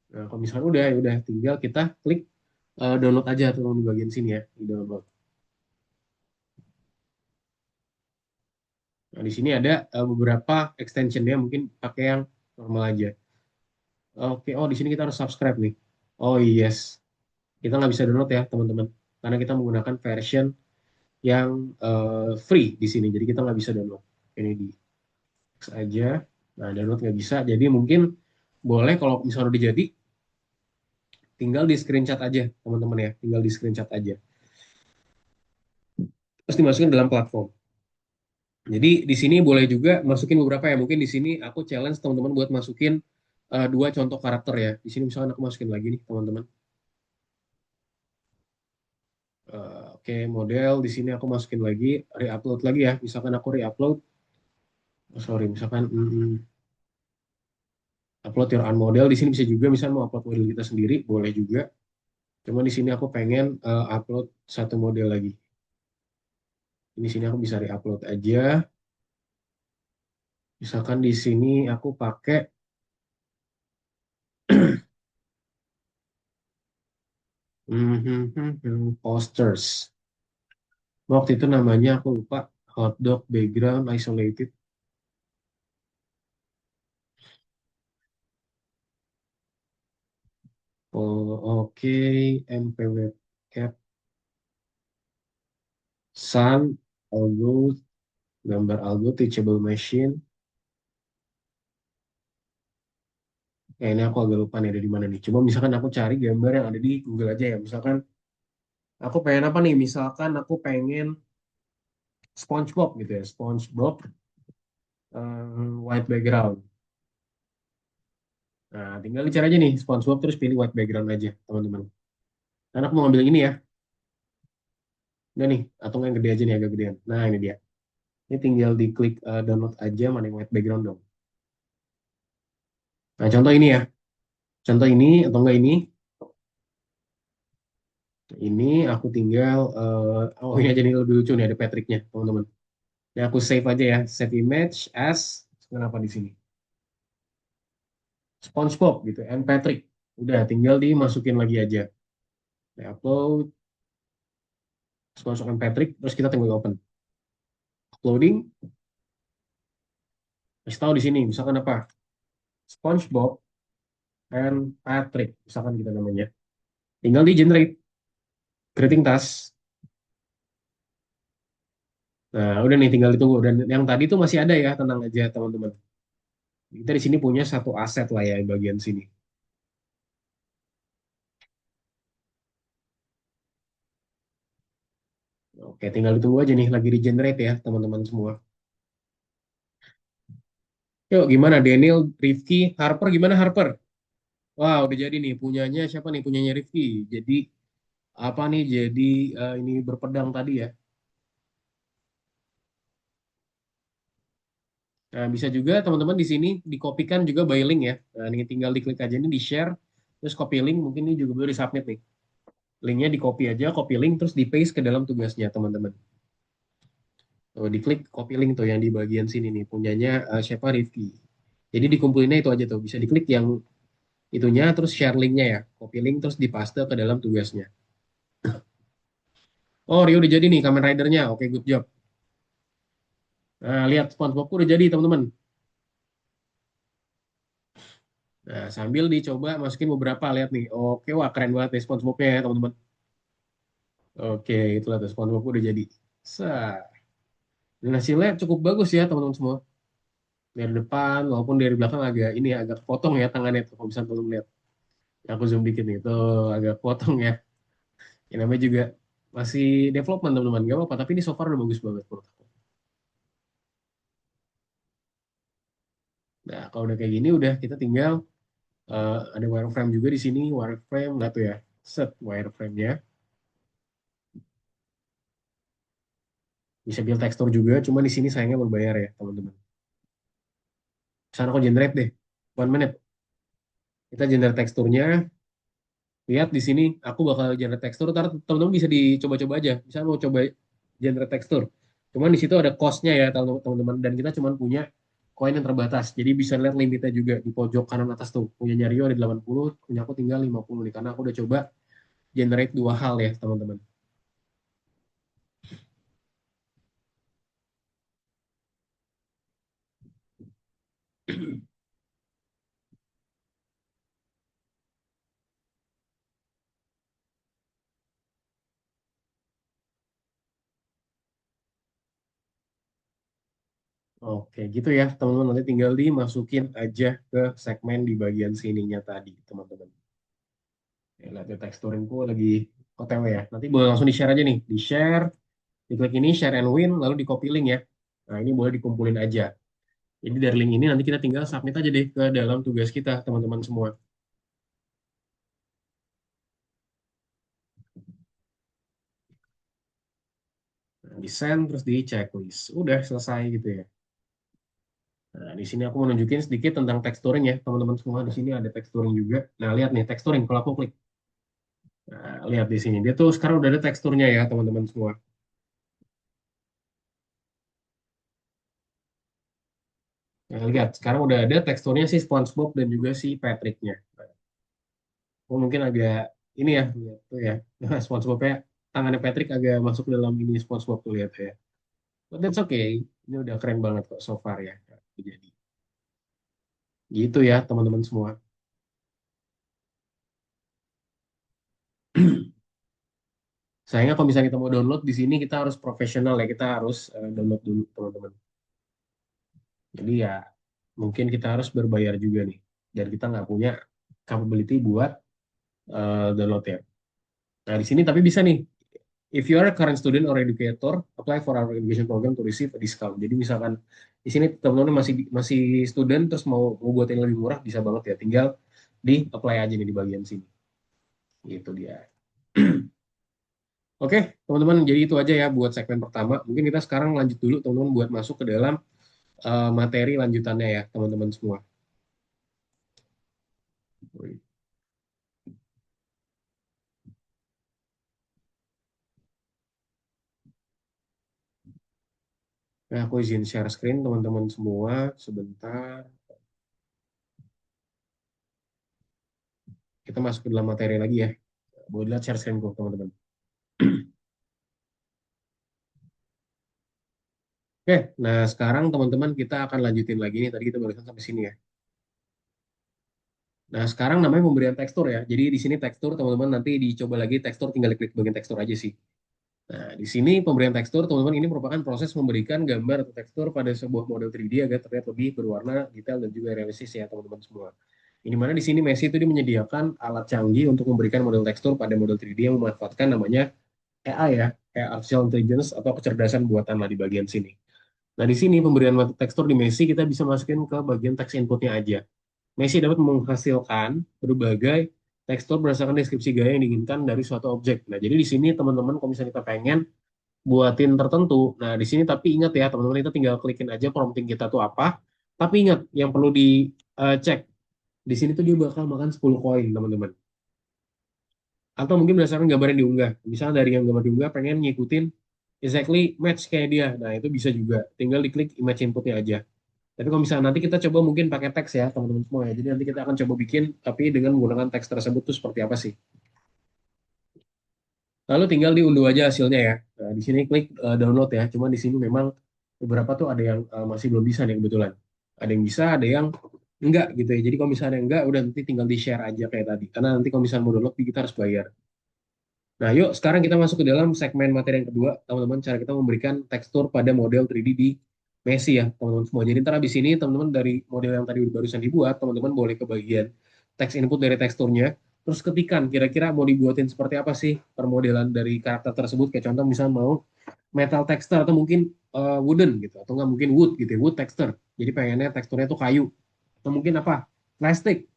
Nah, kalau misalnya udah, ya udah tinggal kita klik download aja tuh di bagian sini ya, di download. Nah, di sini ada beberapa extensionnya, mungkin pakai yang normal aja. Oke, oh di sini kita harus subscribe nih. Oh yes, kita nggak bisa download ya teman-teman, karena kita menggunakan version yang free di sini, jadi kita nggak bisa download. Ini di X aja, nah download nggak bisa, jadi mungkin boleh kalau misalnya udah jadi, tinggal di screenshot aja teman-teman ya, tinggal di screenshot aja. Terus dimasukin dalam platform. Jadi di sini boleh juga masukin beberapa ya. Mungkin di sini aku challenge teman-teman buat masukin dua contoh karakter ya. Di sini misalkan aku masukin lagi nih teman-teman. Oke, model di sini aku masukin lagi, re-upload lagi ya. Misalkan aku re-upload, sorry, misalkan upload your own model. Di sini bisa juga, misalnya mau upload model kita sendiri, boleh juga. Cuma di sini aku pengen upload satu model lagi. Di sini aku bisa re-upload aja. Misalkan di sini aku pakai posters. Waktu itu namanya aku lupa, hotdog background isolated. Oh, oke, MPW cap, sun, algo, gambar algo, teachable machine. Ya ini aku agak lupa nih ada di mana nih. Coba misalkan aku cari gambar yang ada di Google aja ya. Misalkan aku pengen apa nih? Misalkan aku pengen SpongeBob gitu ya. SpongeBob white background. Nah, tinggal dicari aja nih SpongeBob terus pilih white background aja, teman-teman. Karena aku mau ngambil yang ini ya. Udah nih, atau nggak yang gede aja nih, agak gedean. Nah, ini dia. Ini tinggal diklik download aja mana yang white background dong. Nah, contoh ini ya. Contoh ini atau enggak ini. Ini aku tinggal, oh ini aja nih lebih lucu nih, ada Patricknya, teman-teman. Ini aku save aja ya. Save image as, kenapa di sini? SpongeBob gitu, and Patrick. Udah, tinggal dimasukin lagi aja. Nah, upload, SpongeBob and Patrick, terus kita tinggal open. Uploading, kasih tahu di sini, misalkan apa? SpongeBob and Patrick, misalkan kita namanya. Tinggal di generate, creating task. Nah, udah nih tinggal ditunggu. Dan yang tadi tuh masih ada ya, tenang aja teman-teman. Kita di sini punya satu aset lah ya di bagian sini. Oke, tinggal ditunggu aja nih, lagi regenerate ya teman-teman semua. Yuk, gimana Daniel, Rifki, Harper, gimana Harper? Wah, udah jadi nih, punyanya siapa nih? Punyanya Rifki. Jadi, apa nih, jadi ini berpedang tadi ya. Nah, bisa juga teman-teman di sini dikopikan juga by link ya. Nah, ini tinggal diklik aja nih, di-share, terus copy link, mungkin ini juga boleh di-submit nih. Linknya di copy aja, copy link, terus di-paste ke dalam tugasnya teman-teman. Tuh, diklik copy link tuh yang di bagian sini nih, punyanya siapa Rifki. Jadi dikumpulinnya itu aja tuh, bisa diklik yang itunya, terus share linknya ya, copy link, terus dipaste ke dalam tugasnya. Oh, Rio udah jadi nih, Kamen Rider-nya. Oke, good job. Nah, lihat SpongeBob udah jadi teman-teman. Nah, sambil dicoba masukin beberapa, lihat nih. Oke, wah keren banget nih SpongeBob-nya ya teman-teman. Oke, itulah tuh SpongeBob udah jadi. Sah. Dan hasilnya cukup bagus ya teman-teman semua. Dari depan walaupun dari belakang agak ini ya, agak potong ya tangannya tuh kalau misalnya teman lihat. Aku zoom dikit nih, tuh agak potong ya. Ini namanya juga masih development teman-teman, gak apa-apa. Tapi ini so far udah bagus banget menurut aku. Nah, kalau udah kayak gini udah kita tinggal ada wireframe juga di sini, wireframe lah tuh ya. Set wireframe-nya. Bisa build tekstur juga, cuma di sini sayangnya berbayar ya teman-teman. Misalnya aku generate deh, 1 menit. Kita generate teksturnya, lihat di sini aku bakal generate tekstur, ntar teman-teman bisa dicoba-coba aja. Misalnya mau coba generate tekstur. Cuman di situ ada cost-nya ya teman-teman, dan kita cuma punya koin yang terbatas. Jadi bisa lihat limitnya juga di pojok kanan atas tuh. Punya Rio ada 80, punya aku tinggal 50 nih, karena aku udah coba generate dua hal ya teman-teman. Oke, gitu ya teman-teman. Nanti tinggal dimasukin aja ke segmen di bagian sininya tadi, teman-teman. Lihat ya, texturingku lagi OTW ya. Nanti boleh langsung di-share aja nih. Di-share, diklik ini, share and win, lalu di-copy link ya. Nah, ini boleh dikumpulin aja. Jadi dari link ini nanti kita tinggal submit aja deh ke dalam tugas kita, teman-teman semua. Nah, di-send, terus di checklist. Udah selesai gitu ya. Nah, di sini aku mau nunjukin sedikit tentang texturing ya, teman-teman semua. Di sini ada texturing juga. Nah, lihat nih, texturing. Kalau aku klik. Nah, lihat di sini. Dia tuh sekarang udah ada teksturnya ya, teman-teman semua. Nah, lihat, sekarang udah ada teksturnya si SpongeBob dan juga si Patrick-nya. Oh, mungkin agak ini ya, lihat tuh ya. Nah, SpongeBob-nya, tangannya Patrick agak masuk ke dalam ini SpongeBob tuh lihat ya. But that's okay. Ini udah keren banget kok so far ya. Jadi gitu ya, teman-teman semua. Sayangnya kalau misalnya kita mau download di sini kita harus profesional ya, kita harus download dulu teman-teman. Jadi ya mungkin kita harus berbayar juga nih, dan kita nggak punya capability buat download ya. Nah di sini tapi bisa nih, if you are a current student or educator, apply for our education program to receive a discount. Jadi misalkan di sini teman-teman masih masih student terus mau buat yang lebih murah bisa banget ya, tinggal di apply aja nih di bagian sini. Itu dia. Oke, teman-teman, jadi itu aja ya buat segmen pertama. Mungkin kita sekarang lanjut dulu, teman-teman, buat masuk ke dalam materi lanjutannya ya, teman-teman semua. Nah, aku izin share screen, teman-teman semua, sebentar. Kita masuk ke dalam materi lagi ya. Boleh lihat share screen kok, teman-teman. Oke, nah sekarang teman-teman kita akan lanjutin lagi nih. Tadi kita barusan sampai sini ya. Nah, sekarang namanya pemberian tekstur ya. Jadi di sini tekstur, teman-teman, nanti dicoba lagi tekstur, tinggal klik bagian tekstur aja sih. Nah, di sini pemberian tekstur, teman-teman, ini merupakan proses memberikan gambar atau tekstur pada sebuah model 3D agar terlihat lebih berwarna, detail, dan juga realistis ya, teman-teman semua. Ini mana di sini Messi itu dia menyediakan alat canggih untuk memberikan model tekstur pada model 3D yang memanfaatkan namanya AI ya, kayak Artificial Intelligence atau kecerdasan buatan lah di bagian sini. Nah, di sini pemberian tekstur di Messi kita bisa masukin ke bagian teks inputnya aja. Messi dapat menghasilkan berbagai tekstur berdasarkan deskripsi gaya yang diinginkan dari suatu objek. Nah, jadi di sini teman-teman kalau misalnya kita pengen buatin tertentu, nah di sini tapi ingat ya teman-teman, kita tinggal klikin aja prompting kita tuh apa. Tapi ingat yang perlu dicek di sini tuh dia bakal makan 10 koin teman-teman. Atau mungkin berdasarkan gambar yang diunggah. Misalnya dari yang gambar diunggah pengen ngikutin exactly match kayak dia. Nah, itu bisa juga. Tinggal diklik image inputnya aja. Tapi kalau misalnya nanti kita coba mungkin pakai teks ya, teman-teman semua ya. Jadi nanti kita akan coba bikin, tapi dengan menggunakan teks tersebut tuh seperti apa sih. Lalu tinggal diunduh aja hasilnya ya. Nah, di sini klik download ya. Cuma di sini memang beberapa tuh ada yang masih belum bisa nih kebetulan. Ada yang bisa, ada yang enggak gitu ya. Jadi kalau misalnya enggak, udah nanti tinggal di-share aja kayak tadi. Karena nanti kalau misalnya mau download, kita harus bayar. Nah, yuk sekarang kita masuk ke dalam segmen materi yang kedua, teman-teman. Cara kita memberikan tekstur pada model 3D di Messi ya, teman-teman semua. Jadi ntar habis ini, teman-teman dari model yang tadi barusan dibuat, teman-teman boleh ke bagian teks input dari teksturnya, terus ketikan kira-kira mau dibuatin seperti apa sih permodelan dari karakter tersebut. Kayak contoh misalnya mau metal texture atau mungkin wooden gitu, atau nggak mungkin wood gitu ya, wood texture. Jadi pengennya teksturnya tuh kayu. Atau mungkin apa? Plastik,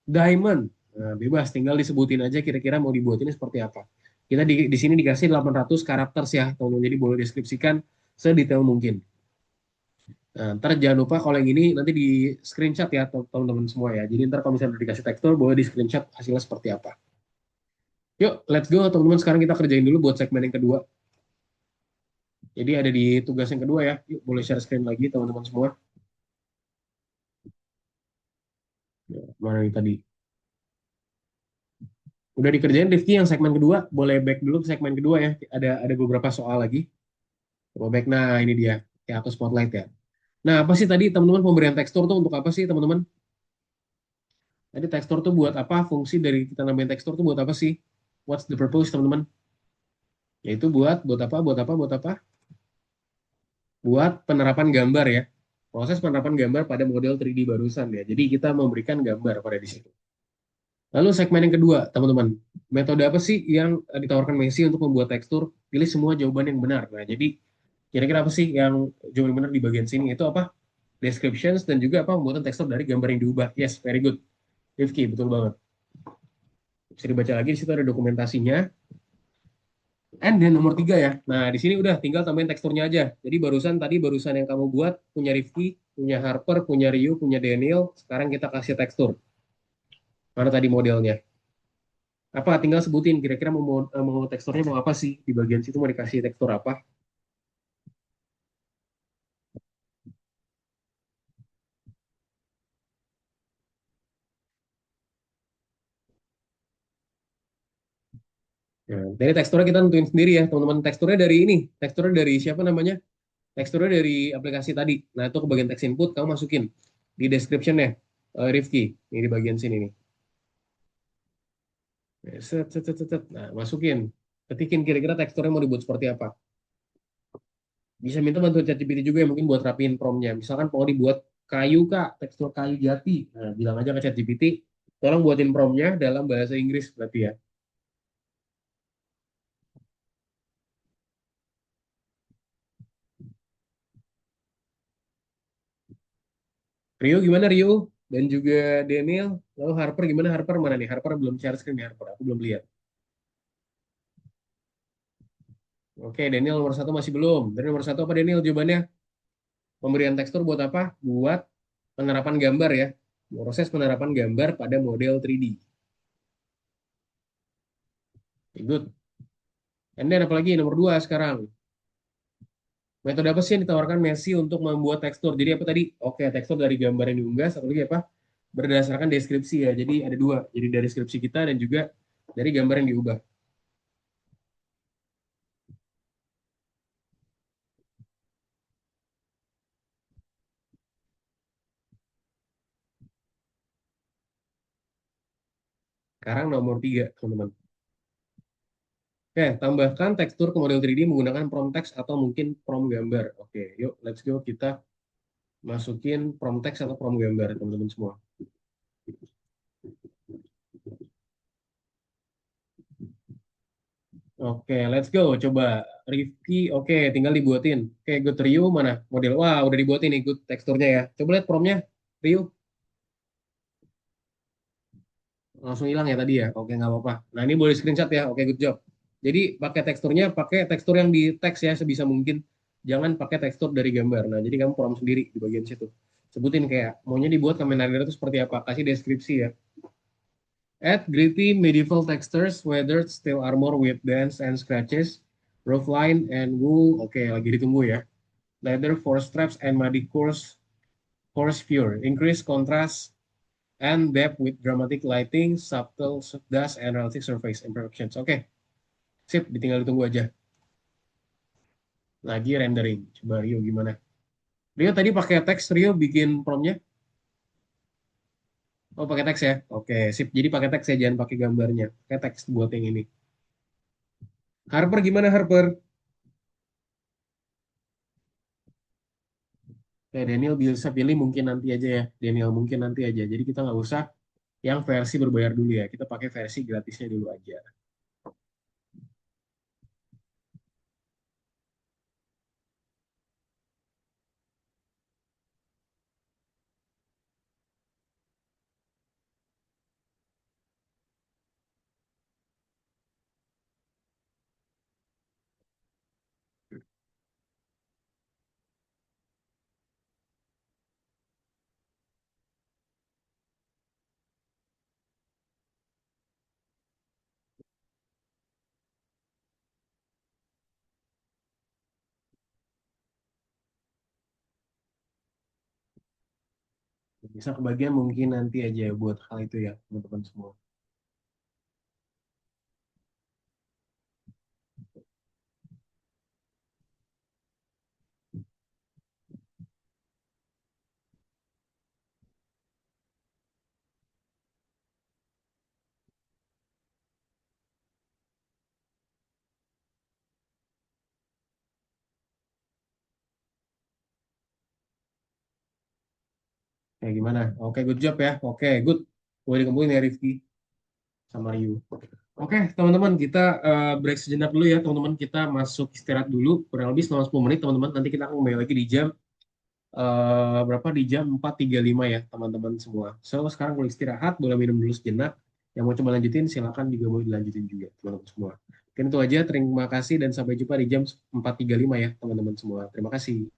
diamond. Nah, bebas, tinggal disebutin aja kira-kira mau dibuatinnya seperti apa. Kita di sini dikasih 800 karakter ya, teman-teman. Jadi boleh deskripsikan sedetail mungkin. Nah, ntar jangan lupa kalau yang ini nanti di screenshot ya teman-teman semua ya. Jadi ntar kalau misalnya udah dikasih tekstur, boleh di screenshot hasilnya seperti apa. Yuk, let's go teman-teman. Sekarang kita kerjain dulu buat segmen yang kedua. Jadi ada di tugas yang kedua ya. Yuk, boleh share screen lagi teman-teman semua. Ya, mana yang tadi? Udah dikerjain Rifki yang segmen kedua, boleh back dulu ke segmen kedua ya. Ada beberapa soal lagi. Coba back. Nah, ini dia. Ya, aku spotlight ya. Nah, apa sih tadi teman-teman pemberian tekstur tuh untuk apa sih teman-teman? Tadi tekstur tuh buat apa? Fungsi dari kita nambahin tekstur tuh buat apa sih? What's the purpose teman-teman? Yaitu buat apa? Buat apa? Buat apa? Buat penerapan gambar ya. Proses penerapan gambar pada model 3D barusan ya. Jadi kita memberikan gambar pada di situ. Lalu segmen yang kedua, teman-teman. Metode apa sih yang ditawarkan Messi untuk membuat tekstur? Pilih semua jawaban yang benar. Nah, jadi kira-kira apa sih yang jawaban yang benar di bagian sini? Itu apa? Descriptions dan juga apa pembuatan tekstur dari gambar yang diubah. Yes, very good. Rifki, betul banget. Bisa dibaca lagi, di situ ada dokumentasinya. And then nomor tiga ya. Nah, di sini udah tinggal tambahin teksturnya aja. Jadi barusan yang kamu buat, punya Rifki, punya Harper, punya Rio, punya Daniel. Sekarang kita kasih tekstur. Mana tadi modelnya? Apa tinggal sebutin kira-kira mau teksturnya mau apa sih di bagian situ mau dikasih tekstur apa. Ya, dari teksturnya kita tentuin sendiri ya teman-teman, teksturnya dari ini, teksturnya dari siapa namanya, teksturnya dari aplikasi tadi. Nah itu ke bagian text input kamu masukin di description ya, Rifki ini di bagian sini nih. Set, set, set, set, set. Nah masukin, ketikin kira-kira teksturnya mau dibuat seperti apa. Bisa minta bantuan ChatGPT juga ya mungkin buat rapiin promnya. Misalkan mau dibuat kayu kak, tekstur kayu jati. Nah, bilang aja ke ChatGPT, tolong buatin promnya dalam bahasa Inggris berarti ya. Rio gimana Rio? Dan juga Daniel. Lalu Harper gimana Harper? Mana nih? Harper belum share screen nih Harper. Aku belum lihat. Oke, Daniel nomor satu masih belum. Dari nomor satu apa Daniel jawabannya? Pemberian tekstur buat apa? Buat penerapan gambar ya. Proses penerapan gambar pada model 3D. Good. And then apalagi nomor dua sekarang. Metode apa sih yang ditawarkan Messi untuk membuat tekstur? Jadi apa tadi? Oke, tekstur dari gambar yang diunggah. Satu lagi apa? Berdasarkan deskripsi ya. Jadi ada dua. Jadi dari deskripsi kita dan juga dari gambar yang diubah. Sekarang nomor tiga, teman-teman. Oke, tambahkan tekstur ke model 3D menggunakan prompt text atau mungkin prompt gambar. Oke, yuk let's go kita masukin prompt text atau prompt gambar, teman-teman semua. Oke, let's go. Coba Rifki, oke, tinggal dibuatin. Oke, good Rio mana? Model, wah udah dibuatin nih good teksturnya ya. Coba lihat promptnya, Rio. Langsung hilang ya tadi ya. Oke, nggak apa-apa. Nah, ini boleh screenshot ya. Oke, good job. Jadi pakai teksturnya, pakai tekstur yang di teks ya sebisa mungkin. Jangan pakai tekstur dari gambar. Nah, jadi kamu prompt sendiri di bagian situ. Sebutin kayak maunya dibuat Kamen Rider itu seperti apa. Kasih deskripsi ya. Add gritty medieval textures, weathered steel armor with dents and scratches, rough line and wool. Oke, lagi ditunggu ya. Leather for straps and muddy coarse fur. Increase contrast and depth with dramatic lighting, subtle dust, and relative surface imperfections. Oke, sip, ditinggal ditunggu aja. Lagi rendering. Coba Rio gimana? Rio tadi pakai teks, Rio bikin promptnya. Oh, pakai teks ya? Oke, sip. Jadi pakai teks ya, jangan pakai gambarnya. Pakai teks buat yang ini. Harper gimana Harper? Oke, Daniel bisa pilih mungkin nanti aja ya. Daniel mungkin nanti aja. Jadi kita nggak usah yang versi berbayar dulu ya. Kita pakai versi gratisnya dulu aja. Bisa kebagian mungkin nanti aja buat hal itu ya, teman-teman semua. Kayak gimana? Oke, good job ya. Oke, good. Boleh dikumpulin ya Rifki. sama Yu. Oke, teman-teman, kita break sejenak dulu ya, teman-teman. Kita masuk istirahat dulu, kurang lebih selama 10 menit, teman-teman. Nanti kita akan kembali lagi di jam berapa? Di jam 4.35 ya, teman-teman semua. So, sekarang boleh istirahat, boleh minum dulu sejenak. Yang mau coba lanjutin, silakan juga boleh dilanjutin juga, teman-teman semua. Mungkin itu aja, terima kasih dan sampai jumpa di jam 4.35 ya, teman-teman semua. Terima kasih.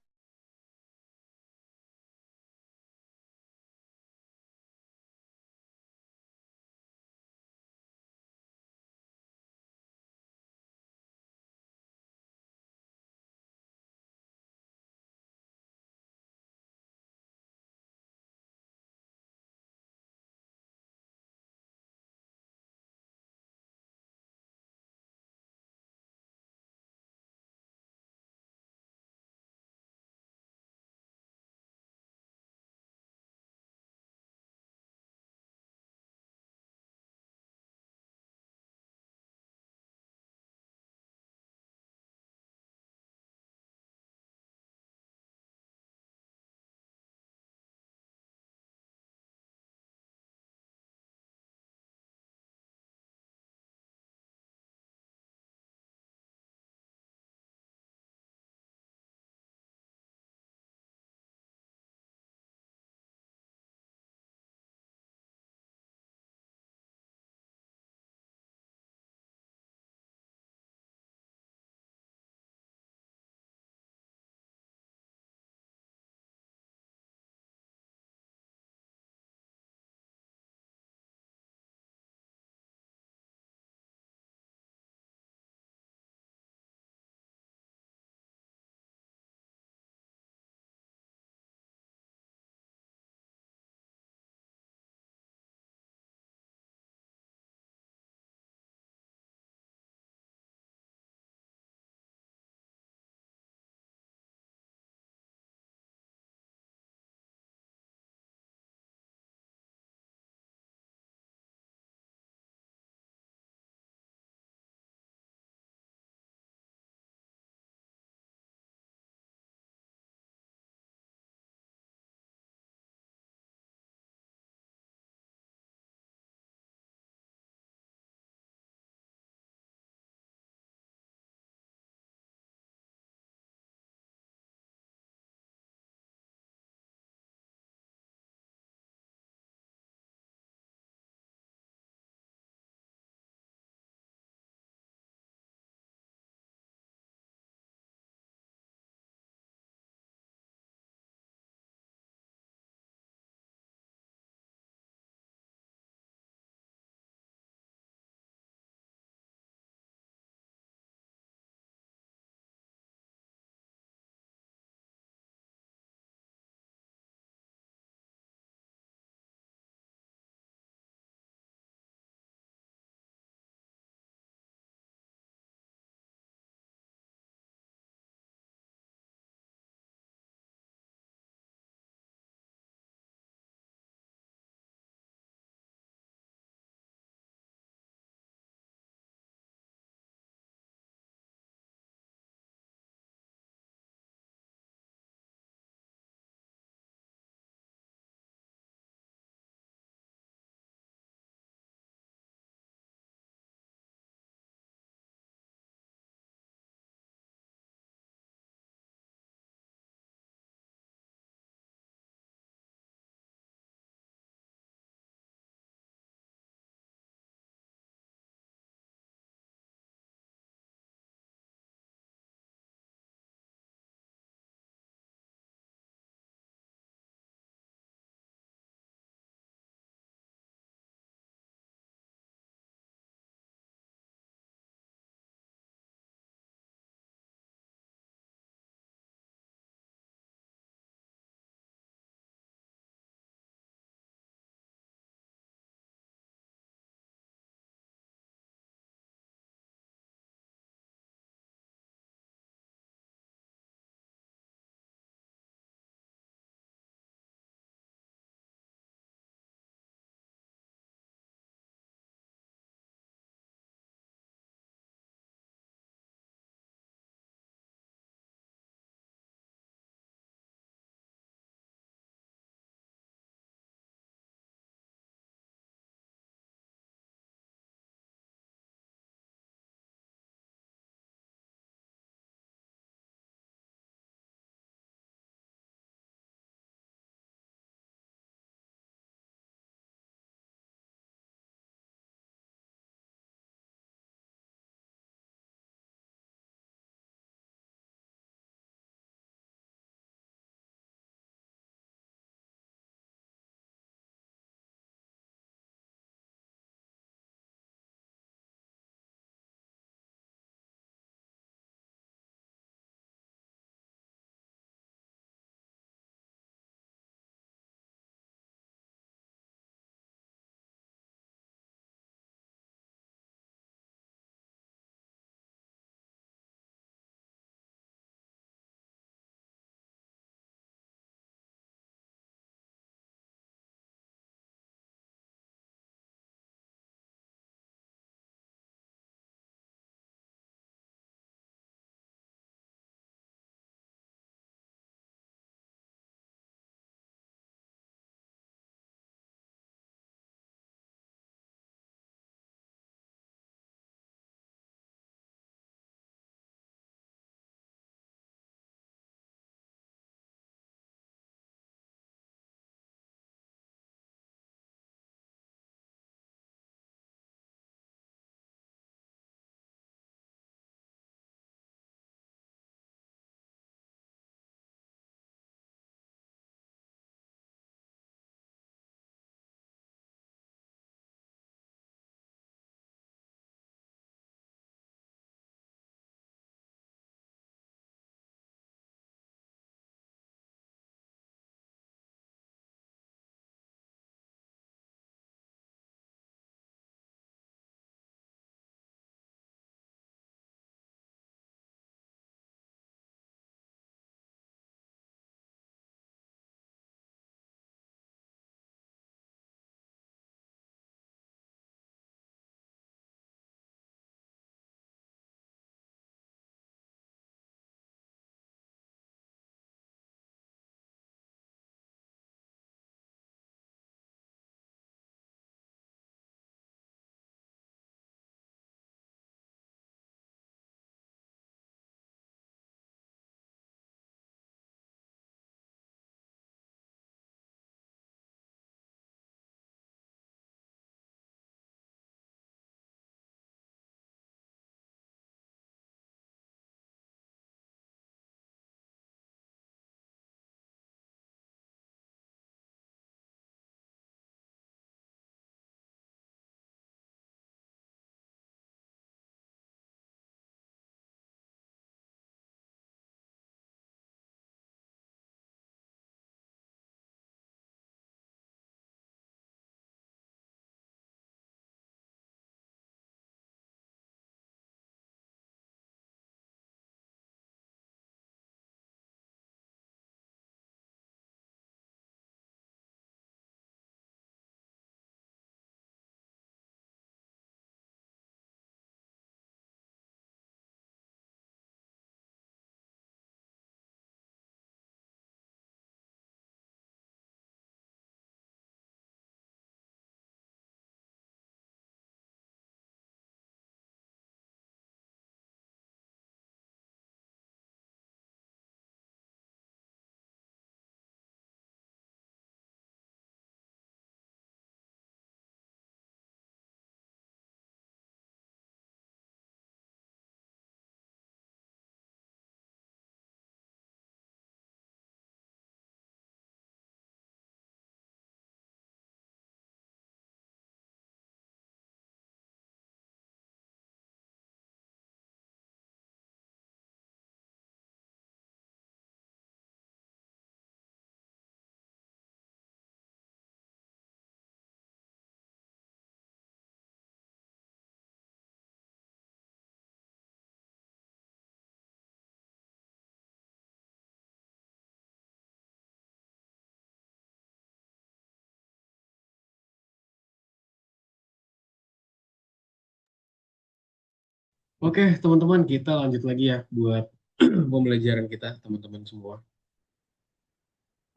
Oke, teman-teman, kita lanjut lagi ya buat pembelajaran kita, teman-teman semua.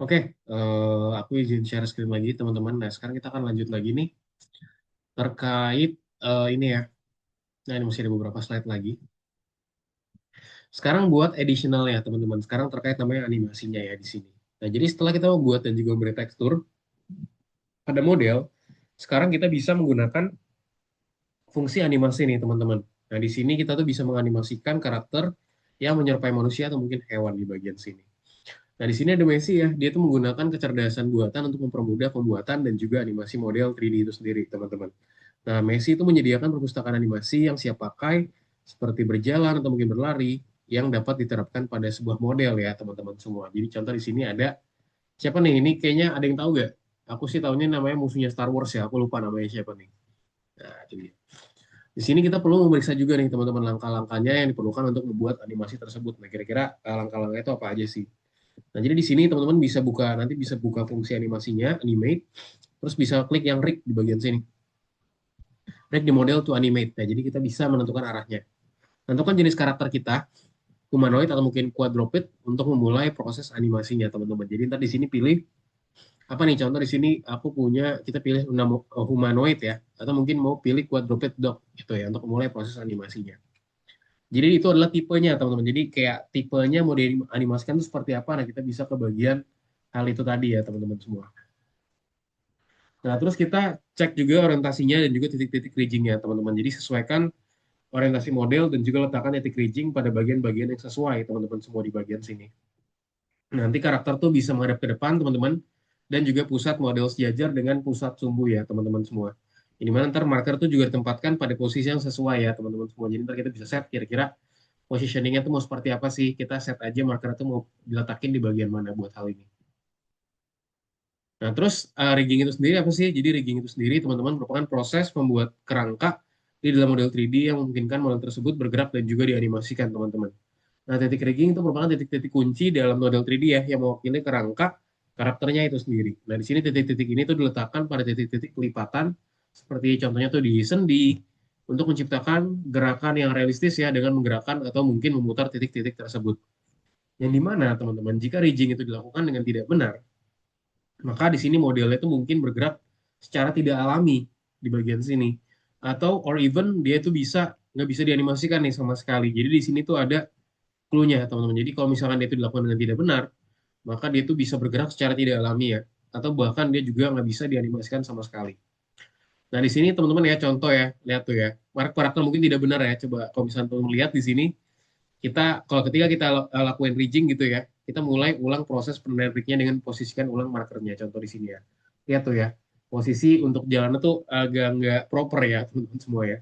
Oke, aku izin share screen lagi, teman-teman. Nah, sekarang kita akan lanjut lagi nih terkait ini ya. Nah, ini masih ada beberapa slide lagi. Sekarang buat additional ya, teman-teman. Sekarang terkait namanya animasinya ya di sini. Nah, jadi setelah kita membuat dan juga memberi tekstur pada model, sekarang kita bisa menggunakan fungsi animasi nih, teman-teman. Nah, di sini kita tuh bisa menganimasikan karakter yang menyerupai manusia atau mungkin hewan di bagian sini. Nah, di sini ada Messi ya. Dia tuh menggunakan kecerdasan buatan untuk mempermudah pembuatan dan juga animasi model 3D itu sendiri, teman-teman. Nah, Messi itu menyediakan perpustakaan animasi yang siap pakai, seperti berjalan atau mungkin berlari, yang dapat diterapkan pada sebuah model ya, teman-teman semua. Jadi contoh di sini ada, siapa nih? Ini kayaknya ada yang tahu gak? Aku sih tahunya namanya musuhnya Star Wars ya. Aku lupa namanya siapa nih. Nah, jadi di sini kita perlu memeriksa juga nih teman-teman langkah-langkahnya yang diperlukan untuk membuat animasi tersebut. Nah, kira-kira langkah-langkahnya itu apa aja sih? Nah, jadi di sini teman-teman bisa buka, nanti bisa buka fungsi animasinya, animate, terus bisa klik yang rig di bagian sini. Rig di model to animate. Nah, jadi kita bisa menentukan arahnya. Tentukan jenis karakter kita, humanoid atau mungkin quadruped untuk memulai proses animasinya, teman-teman. Jadi ntar di sini pilih apa nih? Contoh di sini aku punya, kita pilih humanoid ya, atau mungkin mau pilih quadruped dog gitu ya untuk memulai proses animasinya. Jadi itu adalah tipenya, teman-teman. Jadi kayak tipenya mau dianimasikan itu seperti apa, nah kita bisa ke bagian hal itu tadi ya, teman-teman semua. Nah, terus kita cek juga orientasinya dan juga titik-titik ridgingnya, teman-teman. Jadi sesuaikan orientasi model dan juga letakkan titik ridging pada bagian-bagian yang sesuai, teman-teman semua di bagian sini. Nanti karakter tuh bisa menghadap ke depan, teman-teman, dan juga pusat model sejajar dengan pusat sumbu ya, teman-teman semua. Ini mana ntar marker tuh juga ditempatkan pada posisi yang sesuai ya, teman-teman semua. Jadi ntar kita bisa set kira-kira positioningnya tuh mau seperti apa sih. Kita set aja marker tuh mau diletakin di bagian mana buat hal ini. Nah, terus rigging itu sendiri apa sih? Jadi rigging itu sendiri, teman-teman, merupakan proses membuat kerangka di dalam model 3D yang memungkinkan model tersebut bergerak dan juga dianimasikan, teman-teman. Nah, titik rigging itu merupakan titik-titik kunci dalam model 3D ya, yang mewakili kerangka karakternya itu sendiri. Nah, di sini titik-titik ini tuh diletakkan pada titik-titik kelipatan, seperti contohnya tuh di sendi, untuk menciptakan gerakan yang realistis ya, dengan menggerakkan atau mungkin memutar titik-titik tersebut. Yang dimana, teman-teman, jika rigging itu dilakukan dengan tidak benar, maka di sini modelnya itu mungkin bergerak secara tidak alami di bagian sini. Atau or even dia itu bisa nggak bisa dianimasikan nih sama sekali. Jadi di sini tuh ada clue-nya, teman-teman. Jadi kalau misalkan dia itu dilakukan dengan tidak benar, maka dia itu bisa bergerak secara tidak alami ya. Atau bahkan dia juga nggak bisa dianimasikan sama sekali. Nah, di sini teman-teman ya contoh ya, lihat tuh ya. Karakter mungkin tidak benar ya. Coba kalau misalkan teman-teman lihat di sini, kita kalau ketika kita lakuin rigging gitu ya, kita mulai ulang proses penilaian rignya dengan posisikan ulang markernya. Contoh di sini ya. Lihat tuh ya. Posisi untuk jalannya tuh agak nggak proper ya, teman-teman semua ya.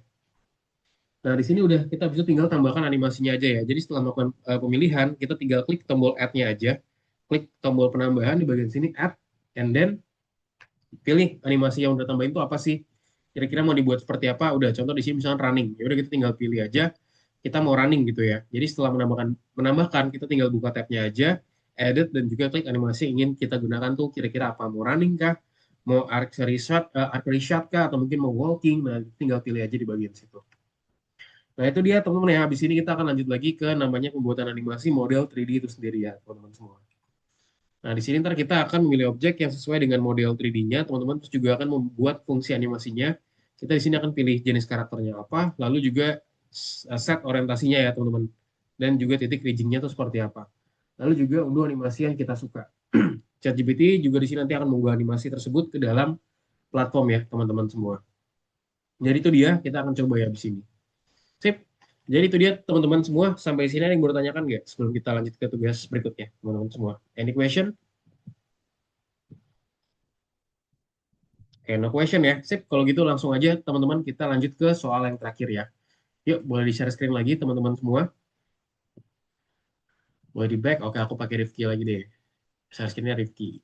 Nah, di sini udah kita bisa tinggal tambahkan animasinya aja ya. Jadi setelah melakukan pemilihan, kita tinggal klik tombol add-nya aja. Klik tombol penambahan di bagian sini, add, and then pilih animasi yang udah tambahin itu apa sih. Kira-kira mau dibuat seperti apa? Udah, contoh di sini misalnya running. Ya udah kita tinggal pilih aja, kita mau running gitu ya. Jadi setelah menambahkan kita tinggal buka tab-nya aja, edit, dan juga klik animasi yang ingin kita gunakan tuh kira-kira apa. Mau running kah? Mau archery shot kah? Atau mungkin mau walking? Nah, tinggal pilih aja di bagian situ. Nah, itu dia teman-teman ya. Habis ini kita akan lanjut lagi ke namanya pembuatan animasi model 3D itu sendiri ya, teman-teman semua. Nah, di sini ntar kita akan memilih objek yang sesuai dengan model 3D-nya, teman-teman. Terus juga akan membuat fungsi animasinya. Kita di sini akan pilih jenis karakternya apa, lalu juga set orientasinya ya, teman-teman. Dan juga titik rigging-nya itu seperti apa. Lalu juga unduh animasi yang kita suka. ChatGPT juga di sini nanti akan mengunggah animasi tersebut ke dalam platform ya, teman-teman semua. Jadi itu dia, kita akan coba ya di sini. Sip. Jadi itu dia teman-teman semua. Sampai sini ada yang mau tanyakan nggak sebelum kita lanjut ke tugas berikutnya, teman-teman semua? Any question? Oke, no question ya. Sip, kalau gitu langsung aja teman-teman kita lanjut ke soal yang terakhir ya. Yuk, boleh di-share screen lagi teman-teman semua. Boleh di back. Oke, aku pakai Rifki lagi deh. Share screen-nya Rifki.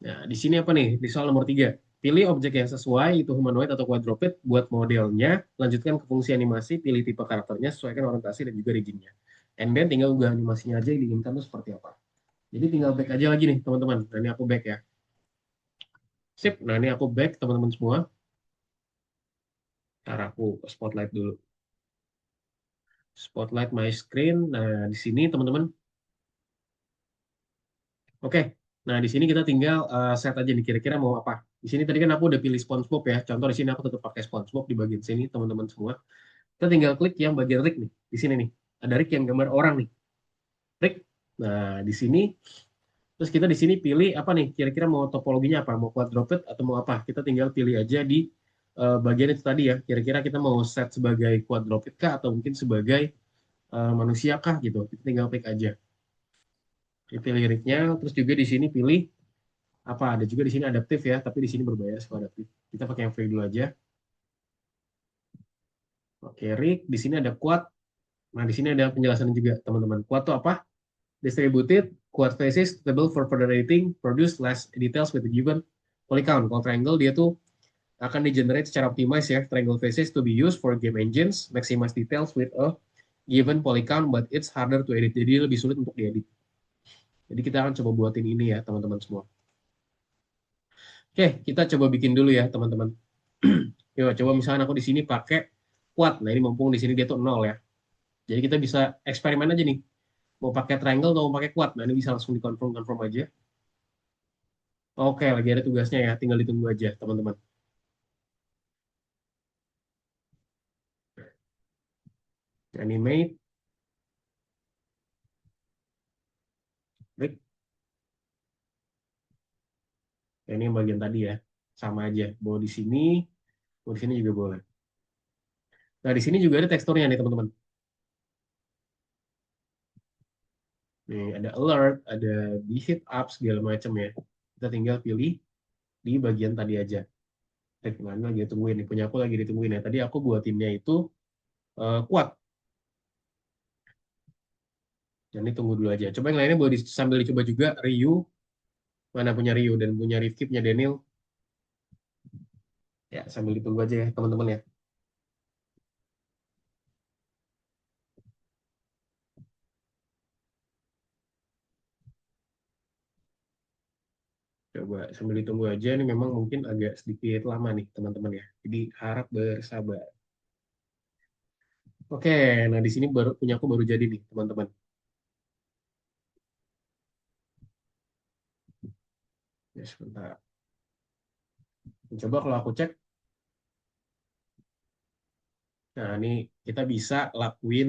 Nah, di sini apa nih? Di soal nomor 3. Pilih objek yang sesuai, itu humanoid atau quadruped, buat modelnya, lanjutkan ke fungsi animasi, pilih tipe karakternya, sesuaikan orientasi dan juga riggingnya. And then tinggal unggah animasinya aja yang diinginkan itu seperti apa. Jadi tinggal back aja lagi nih teman-teman. Nah, ini aku back ya. Sip, nah ini aku back teman-teman semua. Ntar aku spotlight dulu. Spotlight my screen. Nah, di sini teman-teman. Oke. Nah, di sini kita tinggal set aja nih kira-kira mau apa. Di sini tadi kan aku udah pilih SpongeBob ya. Contoh di sini aku tetap pakai SpongeBob di bagian sini, teman-teman semua. Kita tinggal klik yang bagian rig nih. Di sini nih. Ada rig yang gambar orang nih. Rig. Nah, di sini terus kita di sini pilih apa nih? Kira-kira mau topologinya apa? Mau quadruped atau mau apa? Kita tinggal pilih aja di bagian itu tadi ya. Kira-kira kita mau set sebagai quadruped kah atau mungkin sebagai manusia kah gitu. Kita tinggal klik aja. Kita pilih liriknya, terus juga di sini pilih apa? Ada juga di sini adaptif ya, tapi di sini berbayar kalau adaptif. Kita pakai yang free dulu aja. Oke, rig. Di sini ada quad. Nah, di sini ada penjelasan juga, teman-teman. Quad itu apa? Distributed quad faces suitable for further editing, produce less details with a given poly count. Kalau triangle dia tuh akan di-generate secara optimize ya. Triangle faces to be used for game engines, maximize details with a given poly count, but it's harder to edit. Jadi lebih sulit untuk diedit. Jadi kita akan coba buatin ini ya, teman-teman semua. Oke, kita coba bikin dulu ya, teman-teman. Yuk, coba misalnya aku di sini pakai quad. Nah, ini mumpung di sini dia tuh 0 ya. Jadi kita bisa eksperimen aja nih. Mau pakai triangle atau mau pakai quad. Nah, ini bisa langsung dikonfirm aja. Oke, lagi ada tugasnya ya. Tinggal ditunggu aja, teman-teman. Animate. Klik. Ini yang bagian tadi ya. Sama aja. Mau di sini juga boleh. Nah, di sini juga ada teksturnya nih, teman-teman. Nih, ada alert, ada di hit up, segala macam ya. Kita tinggal pilih di bagian tadi aja. Mana lagi ditungguin nih. Punya aku lagi ditungguin ya. Tadi aku buatinnya itu kuat. Jadi tunggu dulu aja. Coba yang lainnya boleh sambil dicoba juga. Ryu. Mana punya Ryu dan punya Rifki, punya Daniel. Ya, sambil ditunggu aja ya, teman-teman ya. Coba sambil ditunggu aja. Ini memang mungkin agak sedikit lama nih, teman-teman ya. Jadi harap bersabar. Oke, nah di sini punya aku baru jadi nih, teman-teman. Ya, sebentar. Coba kalau aku cek. Nah, ini kita bisa lakuin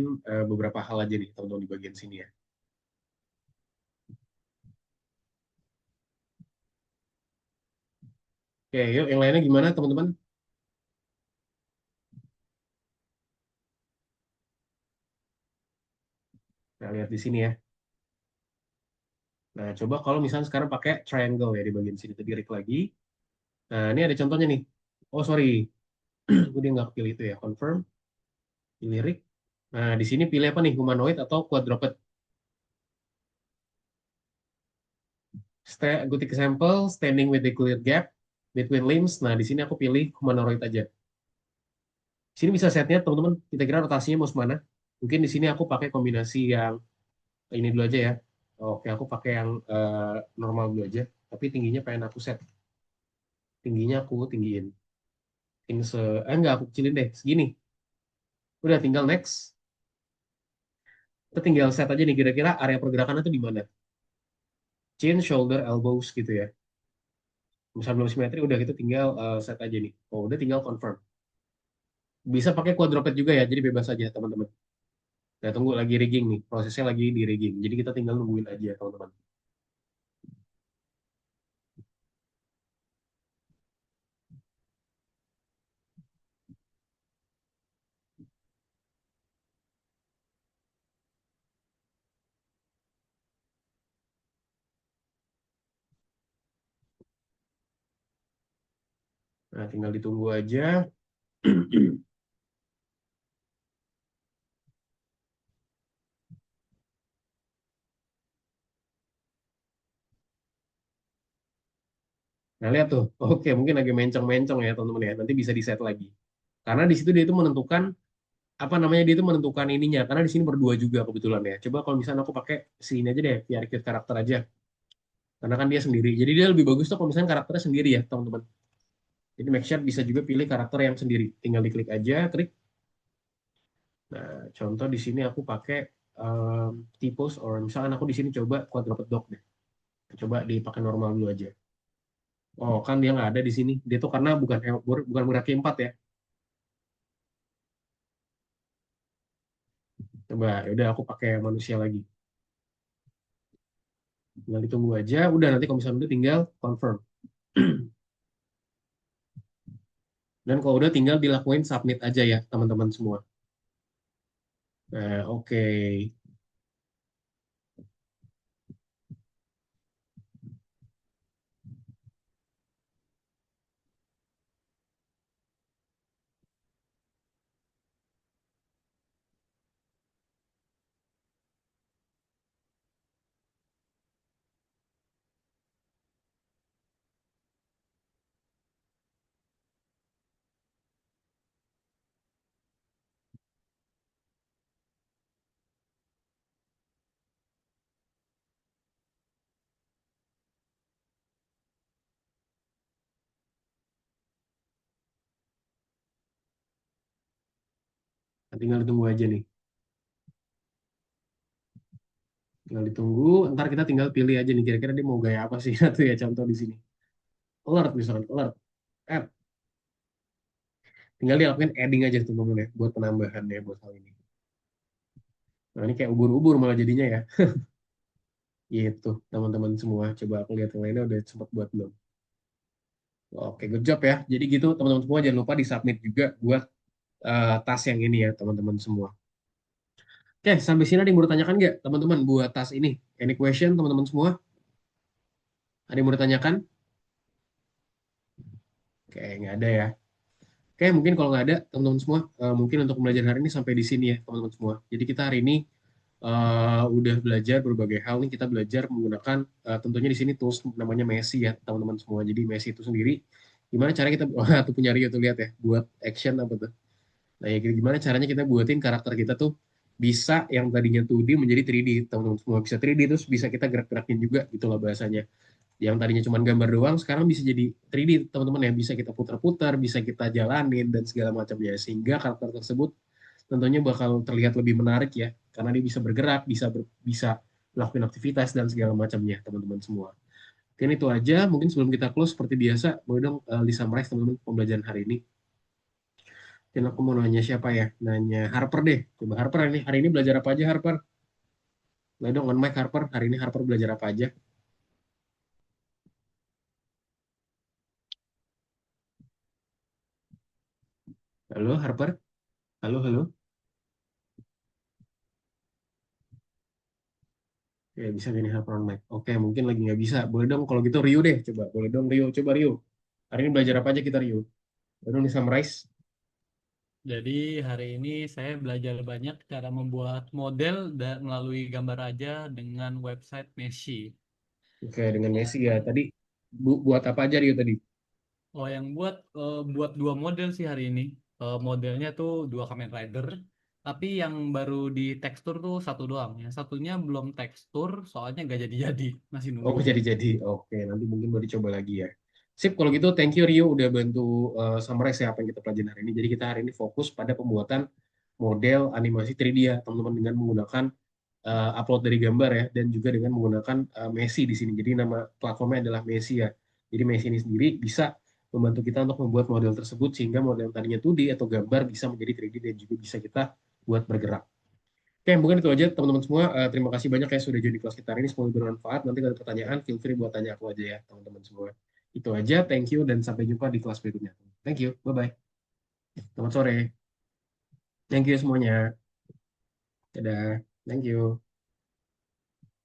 beberapa hal aja nih, teman-teman di bagian sini ya. Oke, yuk yang lainnya gimana, teman-teman? Nah, lihat di sini ya. Nah, coba kalau misalnya sekarang pakai triangle ya di bagian sini. Tadi klik lagi. Nah, ini ada contohnya nih. Oh, sorry. Gue dia nggak pilih itu ya. Confirm. Pilih rig. Nah, di sini pilih apa nih? Humanoid atau quadruped? Gue take example, standing with a clear gap between limbs. Nah, di sini aku pilih humanoid aja. Di sini bisa setnya, teman-teman. Kita kira rotasinya mau semana. Mungkin di sini aku pakai kombinasi yang ini dulu aja ya. Oke, aku pakai yang normal dulu aja. Tapi tingginya pengen aku set. Tingginya aku tinggiin. Ini enggak, aku kecilin deh. Segini. Udah, tinggal next. Kita tinggal set aja nih, kira-kira area pergerakan itu di mana. Chin, shoulder, elbows gitu ya. Misalnya belum simetri, udah kita tinggal set aja nih. Oh, udah tinggal confirm. Bisa pakai quadruped juga ya, jadi bebas aja teman-teman. Nah, tunggu lagi rigging nih, prosesnya lagi di rigging. Jadi kita tinggal nungguin aja teman-teman. Nah, tinggal ditunggu aja. Nah, lihat tuh. Oke, mungkin agak mencong-mencong ya teman-teman ya. Nanti bisa di-set lagi. Karena di situ dia itu menentukan apa namanya, dia itu menentukan ininya. Karena di sini berdua juga kebetulan ya. Coba kalau misalnya aku pakai sini aja deh, biar create karakter aja. Karena kan dia sendiri. Jadi dia lebih bagus tuh kalau misalnya karakternya sendiri ya, teman-teman. Jadi make sure bisa juga pilih karakter yang sendiri. Tinggal diklik aja, klik. Nah, contoh di sini aku pakai typos, or misalkan aku di sini coba quadruped dog deh. Coba dipakai normal dulu aja. Oh, kan dia nggak ada di sini. Dia tuh karena bukan berarti 4 ya. Coba, yaudah aku pakai manusia lagi. Tinggal ditunggu aja. Udah, nanti kalau misalnya udah tinggal confirm. Dan kalau udah tinggal dilakuin submit aja ya, teman-teman semua. Nah, oke. Nah, tinggal ditunggu aja nih. Tinggal ditunggu, ntar kita tinggal pilih aja nih kira-kira dia mau gaya apa sih. Satu ya contoh di sini. Alert misalnya, alert, add. Tinggal dilakuin adding aja teman-teman ya, buat penambahan ya buat hal ini. Nah, ini kayak ubur-ubur malah jadinya ya. Gitu, teman-teman semua. Coba aku lihat yang lainnya udah sempat buat belum. Oke, good job ya. Jadi gitu, teman-teman semua jangan lupa di-submit juga buat tas yang ini ya, teman-teman semua. Oke, sampai sini ada yang mau ditanyakan nggak, teman-teman, buat tas ini? Any question, teman-teman semua? Ada yang mau ditanyakan? Oke, nggak ada ya. Oke, mungkin kalau nggak ada, teman-teman semua, mungkin untuk pembelajaran hari ini sampai di sini ya, teman-teman semua. Jadi kita hari ini udah belajar berbagai hal nih. Kita belajar menggunakan tentunya di sini tools namanya Messi ya, teman-teman semua. Jadi Messi itu sendiri, gimana cara kita, tuh punya Rio tuh lihat ya, buat action apa tuh. Nah, ya gimana caranya kita buatin karakter kita tuh bisa yang tadinya 2D menjadi 3D, teman-teman semua. Bisa 3D terus bisa kita gerak-gerakin juga, itulah bahasanya. Yang tadinya cuma gambar doang, sekarang bisa jadi 3D, teman-teman ya. Bisa kita putar-putar, bisa kita jalanin, dan segala macamnya. Sehingga karakter tersebut tentunya bakal terlihat lebih menarik ya, karena dia bisa bergerak, bisa melakukan aktivitas, dan segala macamnya, teman-teman semua. Mungkin itu aja, mungkin sebelum kita close, seperti biasa, boleh dong di-summarize teman-teman pembelajaran hari ini. Dan aku mau nanya siapa ya? Nanya Harper deh. Coba Harper hari ini belajar apa aja Harper? Boleh dong on mic Harper. Hari ini Harper belajar apa aja? Halo Harper? Halo, halo. Ya bisa gini Harper on mic. Oke, mungkin lagi nggak bisa. Boleh dong kalau gitu Rio deh. Coba, boleh dong Rio. Coba Rio. Hari ini belajar apa aja kita Rio? Boleh dong di summarize.
Jadi hari ini saya belajar banyak cara membuat model dan melalui gambar aja dengan website Messi.
Oke, dengan Messi ya. Tadi buat apa aja Rio tadi?
Oh, yang buat dua model sih hari ini. Modelnya tuh dua Kamen Rider, tapi yang baru di tekstur tuh satu doang. Yang satunya belum tekstur, soalnya nggak jadi-jadi, masih
Oh,
nunggu.
jadi. Oke, nanti mungkin mau dicoba lagi ya. Sip, kalau gitu thank you Rio udah bantu summarize ya apa yang kita pelajari hari ini. Jadi kita hari ini fokus pada pembuatan model animasi 3D ya, teman-teman, dengan menggunakan upload dari gambar ya, dan juga dengan menggunakan Messi di sini. Jadi nama platformnya adalah Messi ya. Jadi Messi ini sendiri bisa membantu kita untuk membuat model tersebut sehingga model yang tadinya 2D atau gambar bisa menjadi 3D dan juga bisa kita buat bergerak. Oke, mungkin itu aja teman-teman semua. Terima kasih banyak ya sudah join di kelas kita hari ini. Semoga bermanfaat. Nanti kalau ada pertanyaan, feel free buat tanya aku aja ya, teman-teman semua. Itu aja. Thank you dan sampai jumpa di kelas berikutnya. Thank you. Bye-bye. Selamat sore. Thank you semuanya. Dadah. Thank you.